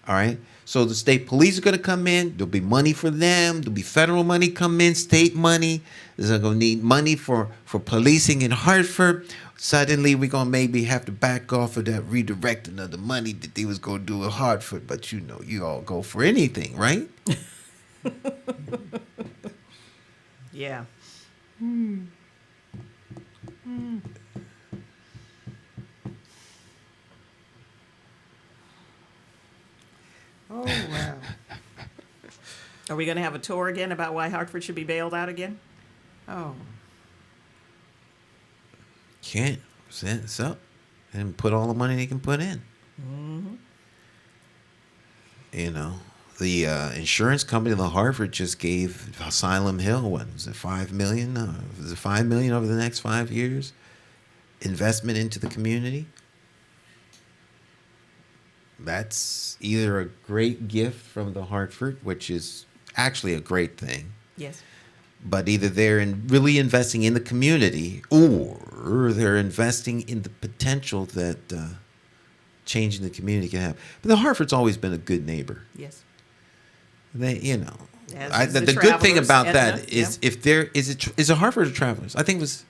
S3: All right. So the state police are going to come in. There'll be money for them. There'll be federal money come in, state money. There's going to need money for policing in Hartford. Suddenly, we're going to maybe have to back off of that redirecting of the money that they was going to do in Hartford. But, you know, you all go for anything, right?
S4: Yeah.
S5: Oh, wow.
S4: Are we going to have a tour again about why Hartford should be bailed out again?
S5: Oh.
S3: Can't set this up and put all the money they can put in. You know, the insurance company, the Hartford, just gave Asylum Hill, what was it, $5 million? Was it $5 million over the next 5 years? Investment into the community. That's either a great gift from the Hartford, which is actually a great thing,
S4: Yes.
S3: but either they're really investing in the community or they're investing in the potential that changing the community can have. But the Hartford's always been a good neighbor.
S4: Yes.
S3: They, you know,
S4: As is
S3: the
S4: the
S3: good thing
S4: Travelers,
S3: about
S4: Edna,
S3: that is if there is it Hartford or Travelers? I think it was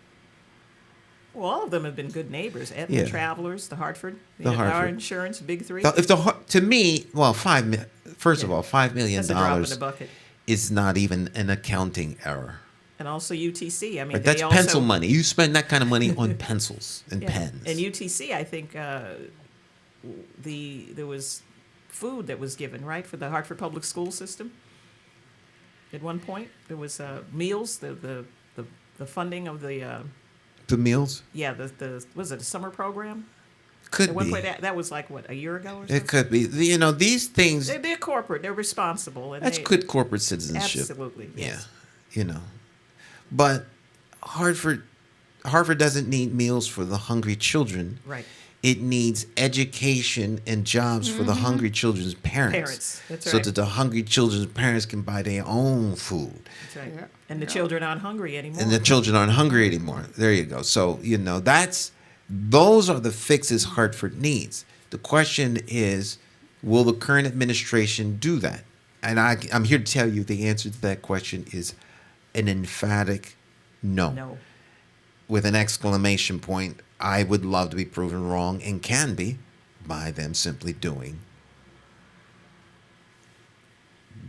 S4: Well, all of them have been good neighbors. Edna,
S3: Yeah.
S4: Travelers, the Hartford.
S3: The
S4: Our
S3: Hartford.
S4: insurance, big three.
S3: to me, well, first of
S4: Yeah.
S3: all, $5 million
S4: That's a drop in the bucket.
S3: is not even an accounting error.
S4: And also UTC. I mean,
S3: Right,
S4: they
S3: that's
S4: also,
S3: pencil money. You spend that kind of money on pencils and
S4: Yeah.
S3: pens.
S4: And UTC, I think there was food that was given, right, for the Hartford Public School System. At one point, there was meals, the funding of the
S3: the meals
S4: the was it a summer program?
S3: could
S4: At one
S3: be.
S4: point, that was like what, a year ago or something.
S3: It could be. You know, these things.
S4: They're corporate. They're responsible. And
S3: That's
S4: they,
S3: good corporate citizenship.
S4: Absolutely. Yes.
S3: Yeah. You know. But Harvard doesn't need meals for the hungry children.
S4: Right.
S3: It needs education and jobs for the hungry children's parents.
S4: That's
S3: So
S4: right.
S3: that the hungry children's parents can buy their own food.
S4: That's right. And the children aren't hungry anymore.
S3: And the children aren't hungry anymore. There you go. So, those are the fixes Hartford needs. The question is, will the current administration do that? And I'm here to tell you the answer to that question is an emphatic no.
S4: No.
S3: With an exclamation point. I would love to be proven wrong, and can be, by them simply doing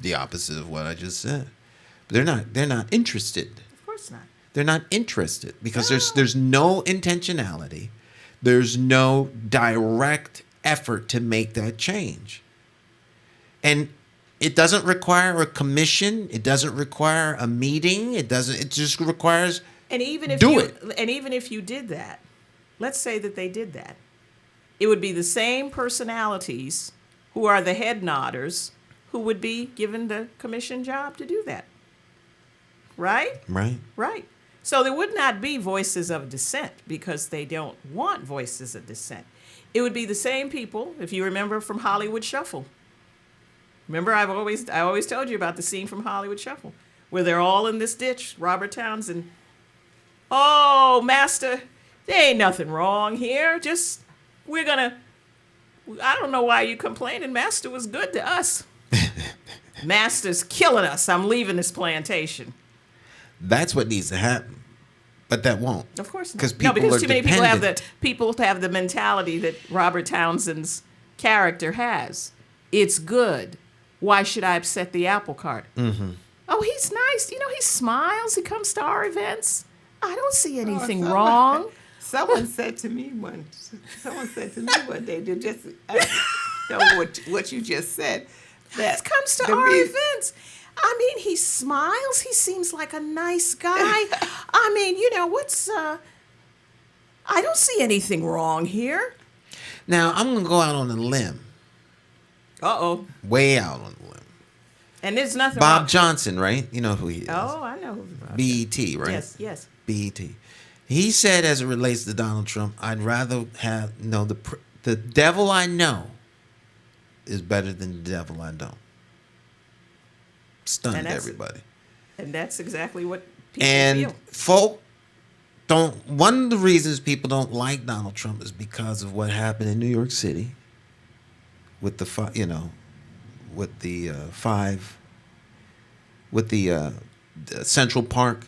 S3: the opposite of what I just said. But they're not interested.
S4: Of course not.
S3: They're not interested because there's no intentionality. There's no direct effort to make that change. And it doesn't require a commission. It doesn't require a meeting. It just requires
S4: And even if
S3: do it.
S4: And even if you did that, let's say that they did that, it would be the same personalities who are the head nodders who would be given the commission job to do that. Right?
S3: Right.
S4: Right. So there would not be voices of dissent because they don't want voices of dissent. It would be the same people, if you remember from Hollywood Shuffle. Remember, I always told you about the scene from Hollywood Shuffle where they're all in this ditch, Robert Townsend. Oh, master, there ain't nothing wrong here. Just, I don't know why you complaining. Master was good to us. Master's killing us. I'm leaving this plantation.
S3: That's what needs to happen. But that won't.
S4: Of course not.
S3: Because people
S4: because
S3: are
S4: too many
S3: dependent.
S4: people have the mentality that Robert Townsend's character has. It's good. Why should I upset the apple cart? Mm-hmm. Oh, he's nice. He smiles. He comes to our events. I don't see anything wrong.
S5: Someone said to me one day, they just know what you just said.
S4: He comes to our events. I mean, he smiles. He seems like a nice guy. I mean, I don't see anything wrong here.
S3: Now, I'm going to go out on a limb.
S4: Uh-oh.
S3: Way out on a limb.
S4: And there's nothing
S3: Bob
S4: wrong.
S3: Johnson, right? You know who he is.
S4: Oh, I know. Who
S3: BET, right?
S4: Yes.
S3: BET. He said, as it relates to Donald Trump, I'd rather have the devil I know is better than the devil I don't. Stunned everybody.
S4: And that's exactly what people
S3: And
S4: feel.
S3: one of the reasons people don't like Donald Trump is because of what happened in New York City with the Central Park.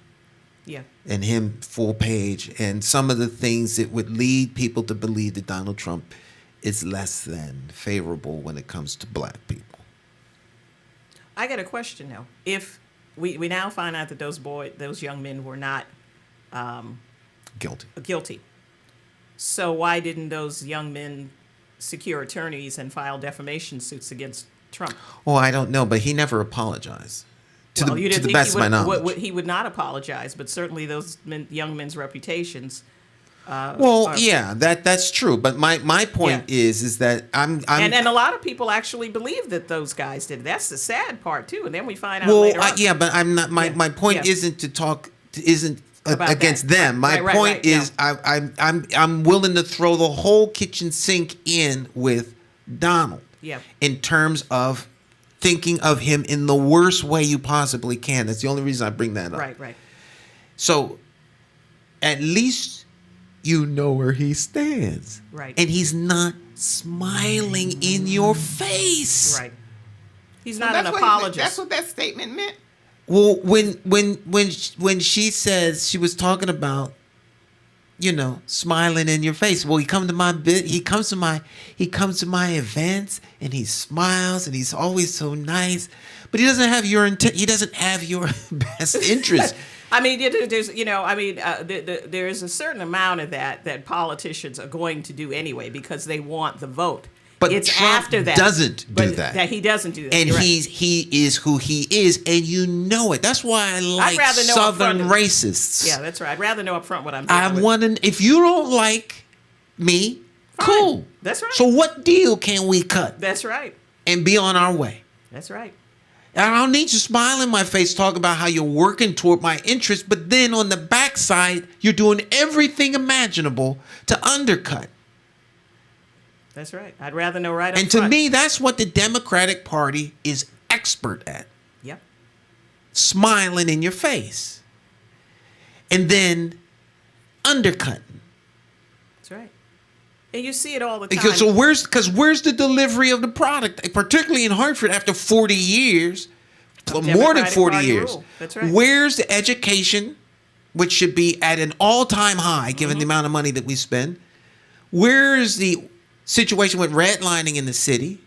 S4: Yeah.
S3: And him full page, and some of the things that would lead people to believe that Donald Trump is less than favorable when it comes to black people.
S4: I got a question now. If we now find out that those young men were not guilty, so why didn't those young men secure attorneys and file defamation suits against Trump?
S3: Oh, I don't know, but he never apologized. To the best of my knowledge.
S4: He would not apologize, but certainly those young men's reputations.
S3: That's true. But my point is that I'm
S4: and a lot of people actually believe that those guys did. That's the sad part too. And then we find out later on.
S3: But I'm not. My point isn't to talk. Isn't against them. My point is I'm willing to throw the whole kitchen sink in with Donald.
S4: Yeah.
S3: In terms of thinking of him in the worst way you possibly can. That's the only reason I bring that up.
S4: Right.
S3: So, at least you know where he stands.
S4: Right.
S3: And he's not smiling in your face.
S4: Right. He's not an apologist.
S5: That's what that statement meant.
S3: Well, when she says she was talking about, smiling in your face. Well, he comes to my events and he smiles and he's always so nice, but he doesn't have your best interest.
S4: I mean, there's a certain amount of that politicians are going to do anyway because they want the vote.
S3: But
S4: it's
S3: Trump
S4: after that
S3: doesn't do that.
S4: That he doesn't do that.
S3: And
S4: You're right.
S3: he is who he is, and you know it. That's why I like Southern racists.
S4: Yeah, that's right. I'd rather know up front what I'm doing.
S3: If you don't like me,
S4: fine.
S3: Cool.
S4: That's right.
S3: So what deal can we cut?
S4: That's right.
S3: And be on our way.
S4: That's right.
S3: I don't need you smiling in my face, talking about how you're working toward my interest, but then on the backside, you're doing everything imaginable to undercut.
S4: That's right. I'd rather know right up
S3: And to
S4: front.
S3: me, that's what the Democratic Party is expert at.
S4: Yep.
S3: Smiling in your face. And then undercutting.
S4: That's right. And you see it all the time.
S3: Because where's the delivery of the product, particularly in Hartford after 40 years, more than
S4: Democratic
S3: 40
S4: Party
S3: years.
S4: rule. That's right.
S3: Where's the education, which should be at an all-time high given the amount of money that we spend? Where is the situation with redlining in the city?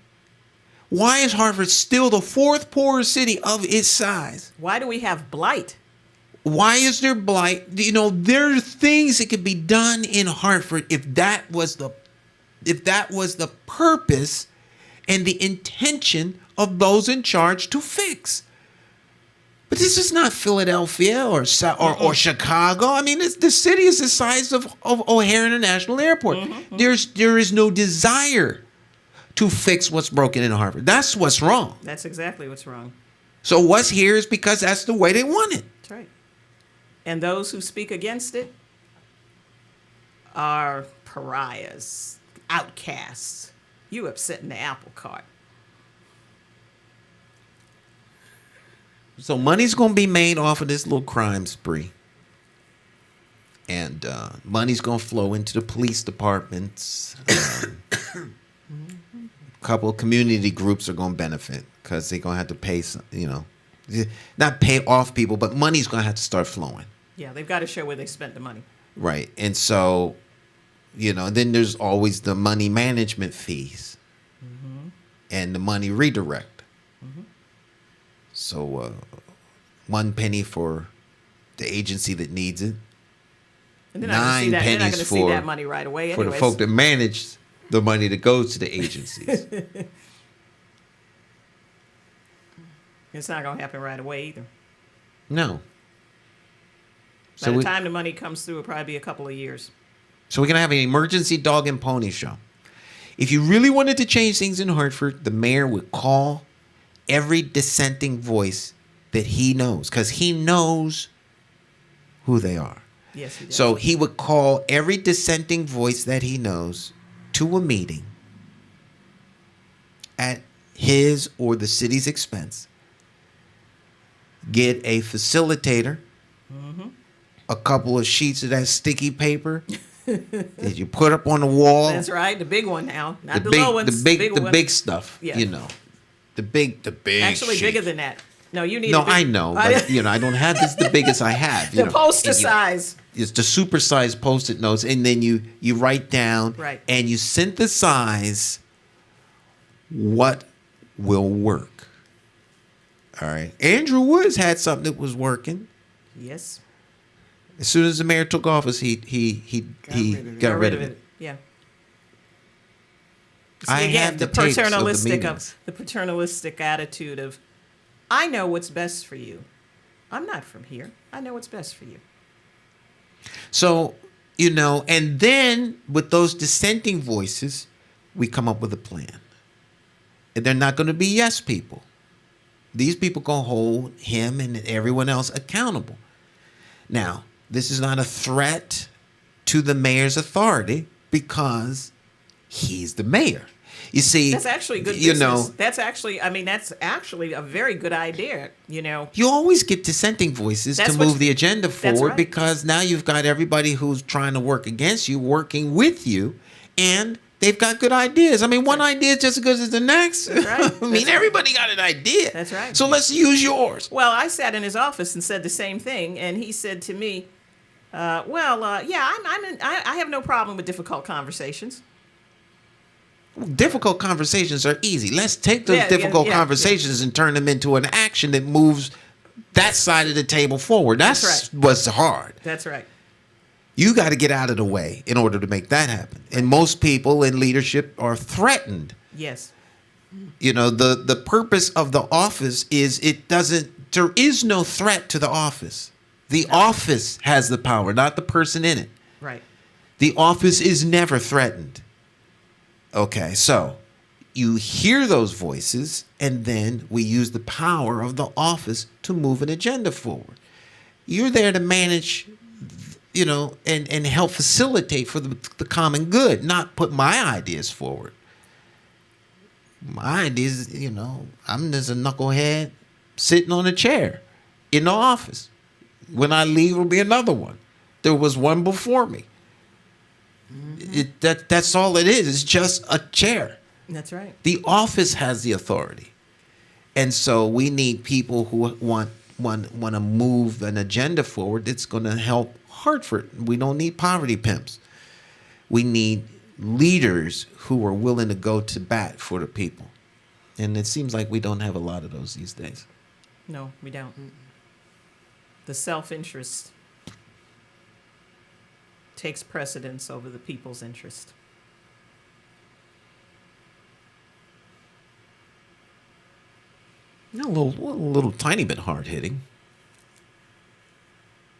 S3: Why is Hartford still the fourth poorest city of its size?
S4: Why do we have blight?
S3: Why is there blight? You know, there are things that could be done in Hartford if that was the purpose and the intention of those in charge to fix. But this is not Philadelphia or Chicago. I mean, the city is the size of O'Hare International Airport. There is no desire to fix what's broken in Hartford. That's what's wrong.
S4: That's exactly what's wrong.
S3: So what's here is because that's the way they want it.
S4: That's right. And those who speak against it are pariahs, outcasts. You upsetting the apple cart.
S3: So money's going to be made off of this little crime spree. And money's going to flow into the police departments. A couple of community groups are going to benefit because they're going to have to pay, not pay off people, but money's going to have to start flowing.
S4: Yeah, they've got to show where they spent the money.
S3: Right. And so, then there's always the money management fees and the money redirect. So 1 penny for the agency that needs it.
S4: And they're
S3: 9
S4: not going
S3: pennies
S4: to see that money right away
S3: for the
S4: anyways.
S3: folk that manage the money that goes to the agencies.
S4: It's not going to happen right away either.
S3: No.
S4: By the time the money comes through, it'll probably be a couple of years.
S3: So we're going to have an emergency dog and pony show. If you really wanted to change things in Hartford, the mayor would call every dissenting voice that he knows, because he knows who they are.
S4: Yes, he does.
S3: So he would call every dissenting voice that he knows to a meeting at his or the city's expense. Get a facilitator, a couple of sheets of that sticky paper that you put up on the wall.
S4: That's right, the big one now, not the low ones.
S3: The big stuff.
S4: Yeah.
S3: The big.
S4: Actually,
S3: sheet.
S4: bigger than that. No, you need.
S3: No,
S4: a big,
S3: I know, but I don't have this the biggest I have.
S4: the poster size.
S3: It's the supersized Post-it notes, and then you write down,
S4: Right.
S3: and you synthesize what will work. All right. Andrew Woods had something that was working.
S4: Yes.
S3: As soon as the mayor took office, he got rid of it.
S4: Yeah.
S3: I
S4: See, again,
S3: have the tapes of the meetings.
S4: the paternalistic attitude of, I know what's best for you. I'm not from here. I know what's best for you.
S3: So, and then with those dissenting voices, we come up with a plan. And they're not going to be yes people. These people going to hold him and everyone else accountable. Now, this is not a threat to the mayor's authority because he's the mayor. You see,
S4: That's actually good business. That's actually a very good idea,
S3: You always get dissenting voices
S4: That's
S3: to
S4: what-
S3: move the agenda forward
S4: right.
S3: because now you've got everybody who's trying to work against you working with you, and they've got good ideas. I mean, one idea is just as good as the next.
S4: That's right.
S3: I mean, everybody got an idea.
S4: That's right.
S3: So let's use yours.
S4: Well, I sat in his office and said the same thing, and he said to me, I have no problem with difficult conversations.
S3: Difficult conversations are easy. Let's take those difficult conversations and turn them into an action that moves that side of the table forward. That's
S4: right.
S3: what's hard.
S4: That's right.
S3: You got to get out of the way in order to make that happen. And most people in leadership are threatened.
S4: Yes.
S3: The purpose of the office is there is no threat to the office. The office has the power, not the person in it.
S4: Right.
S3: The office is never threatened. Okay, so you hear those voices, and then we use the power of the office to move an agenda forward. You're there to manage, and help facilitate for the common good, not put my ideas forward. My ideas, I'm just a knucklehead sitting on a chair in the office. When I leave, will be another one. There was one before me. That's all it is. It's just a chair.
S4: That's right.
S3: The office has the authority. And so we need people who want to move an agenda forward that's going to help Hartford. We don't need poverty pimps. We need leaders who are willing to go to bat for the people. And it seems like we don't have a lot of those these days.
S4: No, we don't. The self-interest takes precedence over the people's interest.
S3: A little tiny bit hard hitting.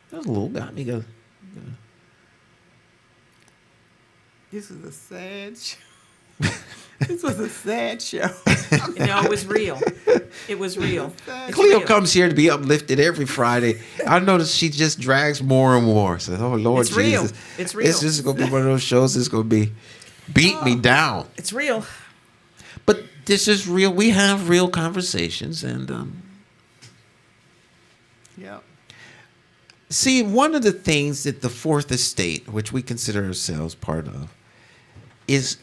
S3: That was a little bit.
S5: This was a sad show. This was a sad show.
S4: No, it was real. It was real.
S3: Cleo comes here to be uplifted every Friday. I notice she just drags more and more. So, oh Lord
S4: It's real.
S3: Jesus,
S4: It's real.
S3: It's just gonna be one of those shows. It's gonna be beat me down.
S4: It's real.
S3: But this is real. We have real conversations, and
S5: Yep.
S3: see, one of the things that the Fourth Estate, which we consider ourselves part of,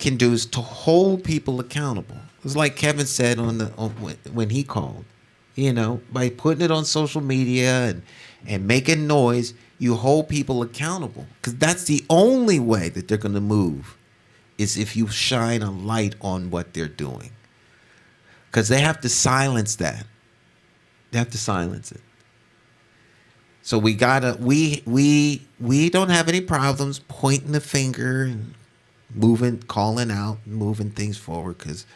S3: can do is to hold people accountable. It's like Kevin said when he called, by putting it on social media and making noise, you hold people accountable, because that's the only way that they're going to move, is if you shine a light on what they're doing, because they have to silence that. They have to silence it. So we don't have any problems pointing the finger and calling out, moving things forward, because,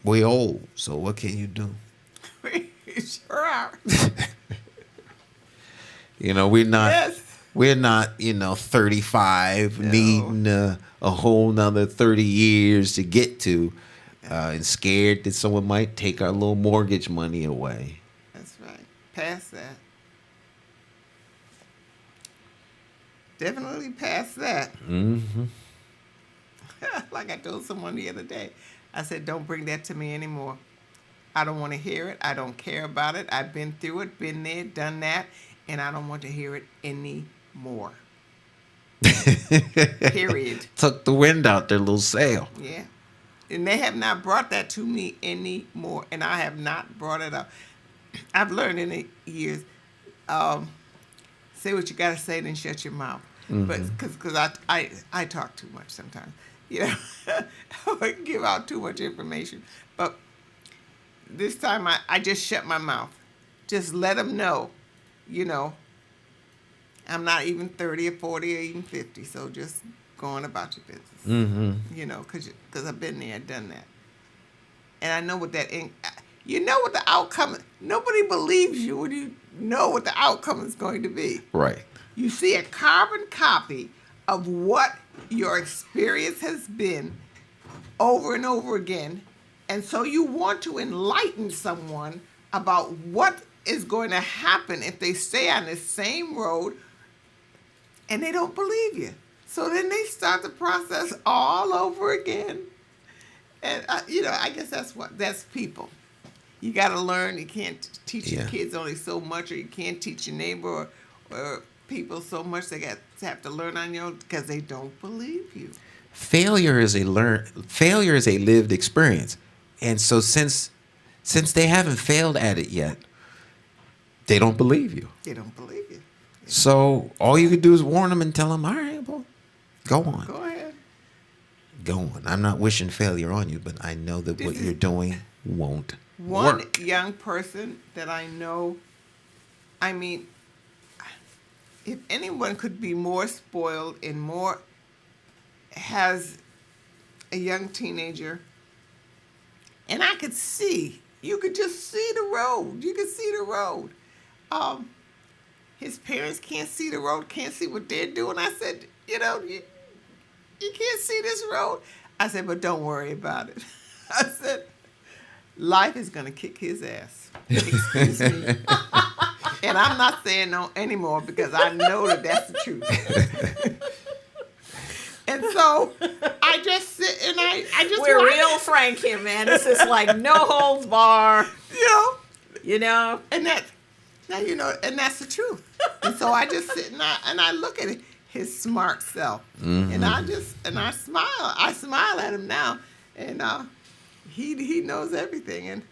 S3: we're old. So what can you do?
S5: We sure are.
S3: We're not, 35, needing a whole nother 30 years to get to, and scared that someone might take our little mortgage money away.
S5: That's right. Past that. Definitely past that.
S3: Mm-hmm.
S5: Like I told someone the other day, I said, don't bring that to me anymore. I don't want to hear it. I don't care about it. I've been through it, been there, done that, and I don't want to hear it anymore. Period.
S3: Took the wind out their little sail.
S5: Yeah. And they have not brought that to me anymore, and I have not brought it up. I've learned in the years, say what you got to say, then shut your mouth.
S3: Mm-hmm.
S5: But because I talk too much sometimes, I give out too much information. But this time I just shut my mouth. Just let them know, I'm not even 30 or 40 or even 50, so just go on about your business.
S3: Mm-hmm.
S5: Because I've been there, done that. And I know what that, you know what the outcome, nobody believes you when you know what the outcome is going to be.
S3: Right.
S5: You see a carbon copy of what your experience has been over and over again. And so you want to enlighten someone about what is going to happen if they stay on the same road, and they don't believe you. So then they start the process all over again. And, I guess that's people. You got to learn. You can't teach your kids only so much, or you can't teach your neighbor or people so much. They have to learn on your own because they don't believe you.
S3: Failure is a lived experience. And so since they haven't failed at it yet, they don't believe you.
S5: They don't believe you.
S3: So all you can do is warn them and tell them, all right, well, go on.
S5: Go ahead.
S3: Go on. I'm not wishing failure on you, but I know that what you're doing won't work.
S5: One young person that I know, if anyone could be more spoiled and more has a young teenager, and I could see, you could just see the road. You could see the road. His parents can't see the road, can't see what they're doing. I said, you can't see this road. I said, but don't worry about it. I said, life is going to kick his ass. Excuse me. And I'm not saying no anymore because I know that that's the truth. And so I just sit and I just
S4: We're
S5: watch.
S4: real frank here, man. This is like no holds bar. You know.
S5: And that's the truth. And so I just sit and I look at his smart self, and I smile. I smile at him now, and he knows everything. And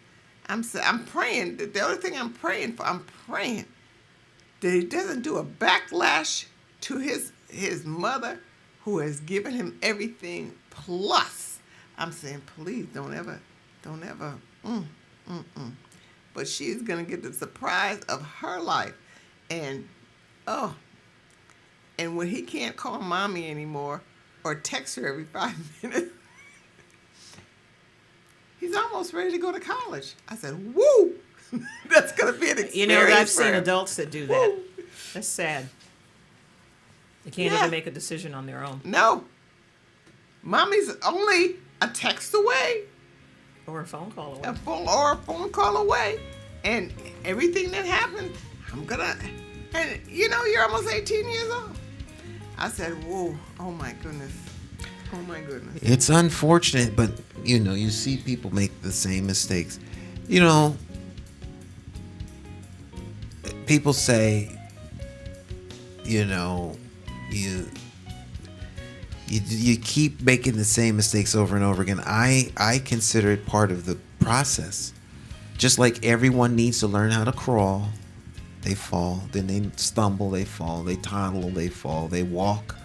S5: I'm praying. The only thing I'm praying that he doesn't do a backlash to his mother, who has given him everything plus. I'm saying, please don't ever. But she's gonna get the surprise of her life, and when he can't call mommy anymore or text her every 5 minutes, he's almost ready to go to college. I said, woo! That's going to be an experience.
S4: You know, I've seen
S5: for him.
S4: adults that do that. Woo. That's sad. They can't even make a decision on their own.
S5: No. Mommy's only a text away.
S4: Or a phone call away.
S5: A phone call away. And everything that happens, and you're almost 18 years old. I said, whoa, oh my goodness.
S3: It's unfortunate, but you see people make the same mistakes. People say, you keep making the same mistakes over and over again. I consider it part of the process. Just like everyone needs to learn how to crawl. They fall, then they stumble, they fall, they toddle, they fall, they walk,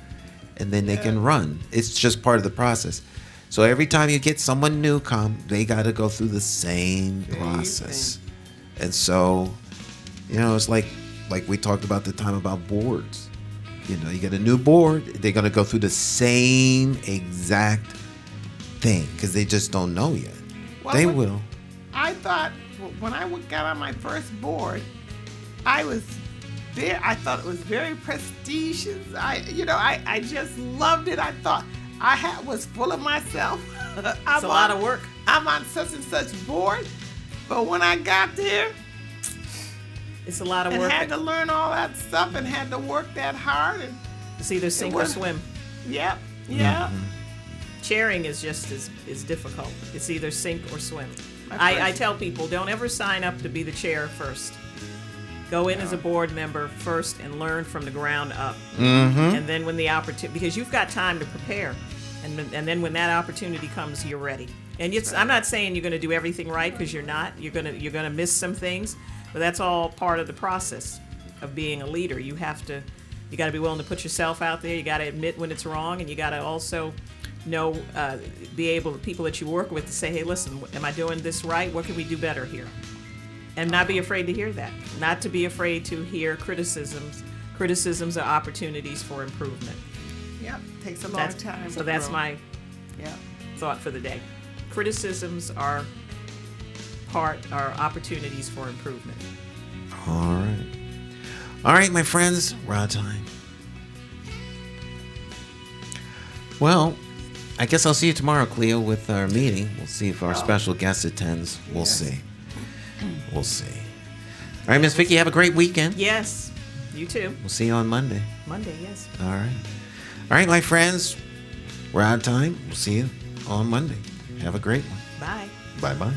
S3: and then they can run. It's just part of the process. So every time you get someone new they got to go through the same process. And so, it's like we talked about the time about boards. You get a new board, they're going to go through the same exact thing because they just don't know yet. Well, they will.
S5: I thought when I got on my first board, I thought it was very prestigious. I just loved it. I thought I was full of myself.
S4: It's a lot of work.
S5: I'm on such and such board. But when I got there,
S4: it's a lot of
S5: and
S4: work.
S5: had to learn all that stuff and had to work that hard. And
S4: it's either sink or swim.
S5: Yep. Yeah.
S3: Mm-hmm.
S4: Chairing is just as difficult. It's either sink or swim. I tell people, don't ever sign up to be the chair first. Go in as a board member first and learn from the ground up.
S3: Mm-hmm.
S4: And then when the opportunity, because you've got time to prepare, and then when that opportunity comes, you're ready. And I'm not saying you're going to do everything right, because you're not. You're gonna miss some things, but that's all part of the process of being a leader. You got to be willing to put yourself out there. You got to admit when it's wrong, and you got to also be able, the people that you work with, to say, hey, listen, am I doing this right? What can we do better here? And not be afraid to hear that. Not to be afraid to hear criticisms. Criticisms are opportunities for improvement.
S5: Yep, takes a long time.
S4: So that's my thought for the day. Criticisms are opportunities for improvement.
S3: All right, my friends, we're out of time. Well, I guess I'll see you tomorrow, Cleo, with our meeting. We'll see if our special guest attends. We'll see. We'll see. All right, Miss Vicki, have a great weekend.
S4: Yes, you too.
S3: We'll see you on Monday.
S4: Monday, yes.
S3: All right, my friends, we're out of time. We'll see you on Monday. Have a great one.
S4: Bye.
S3: Bye-bye.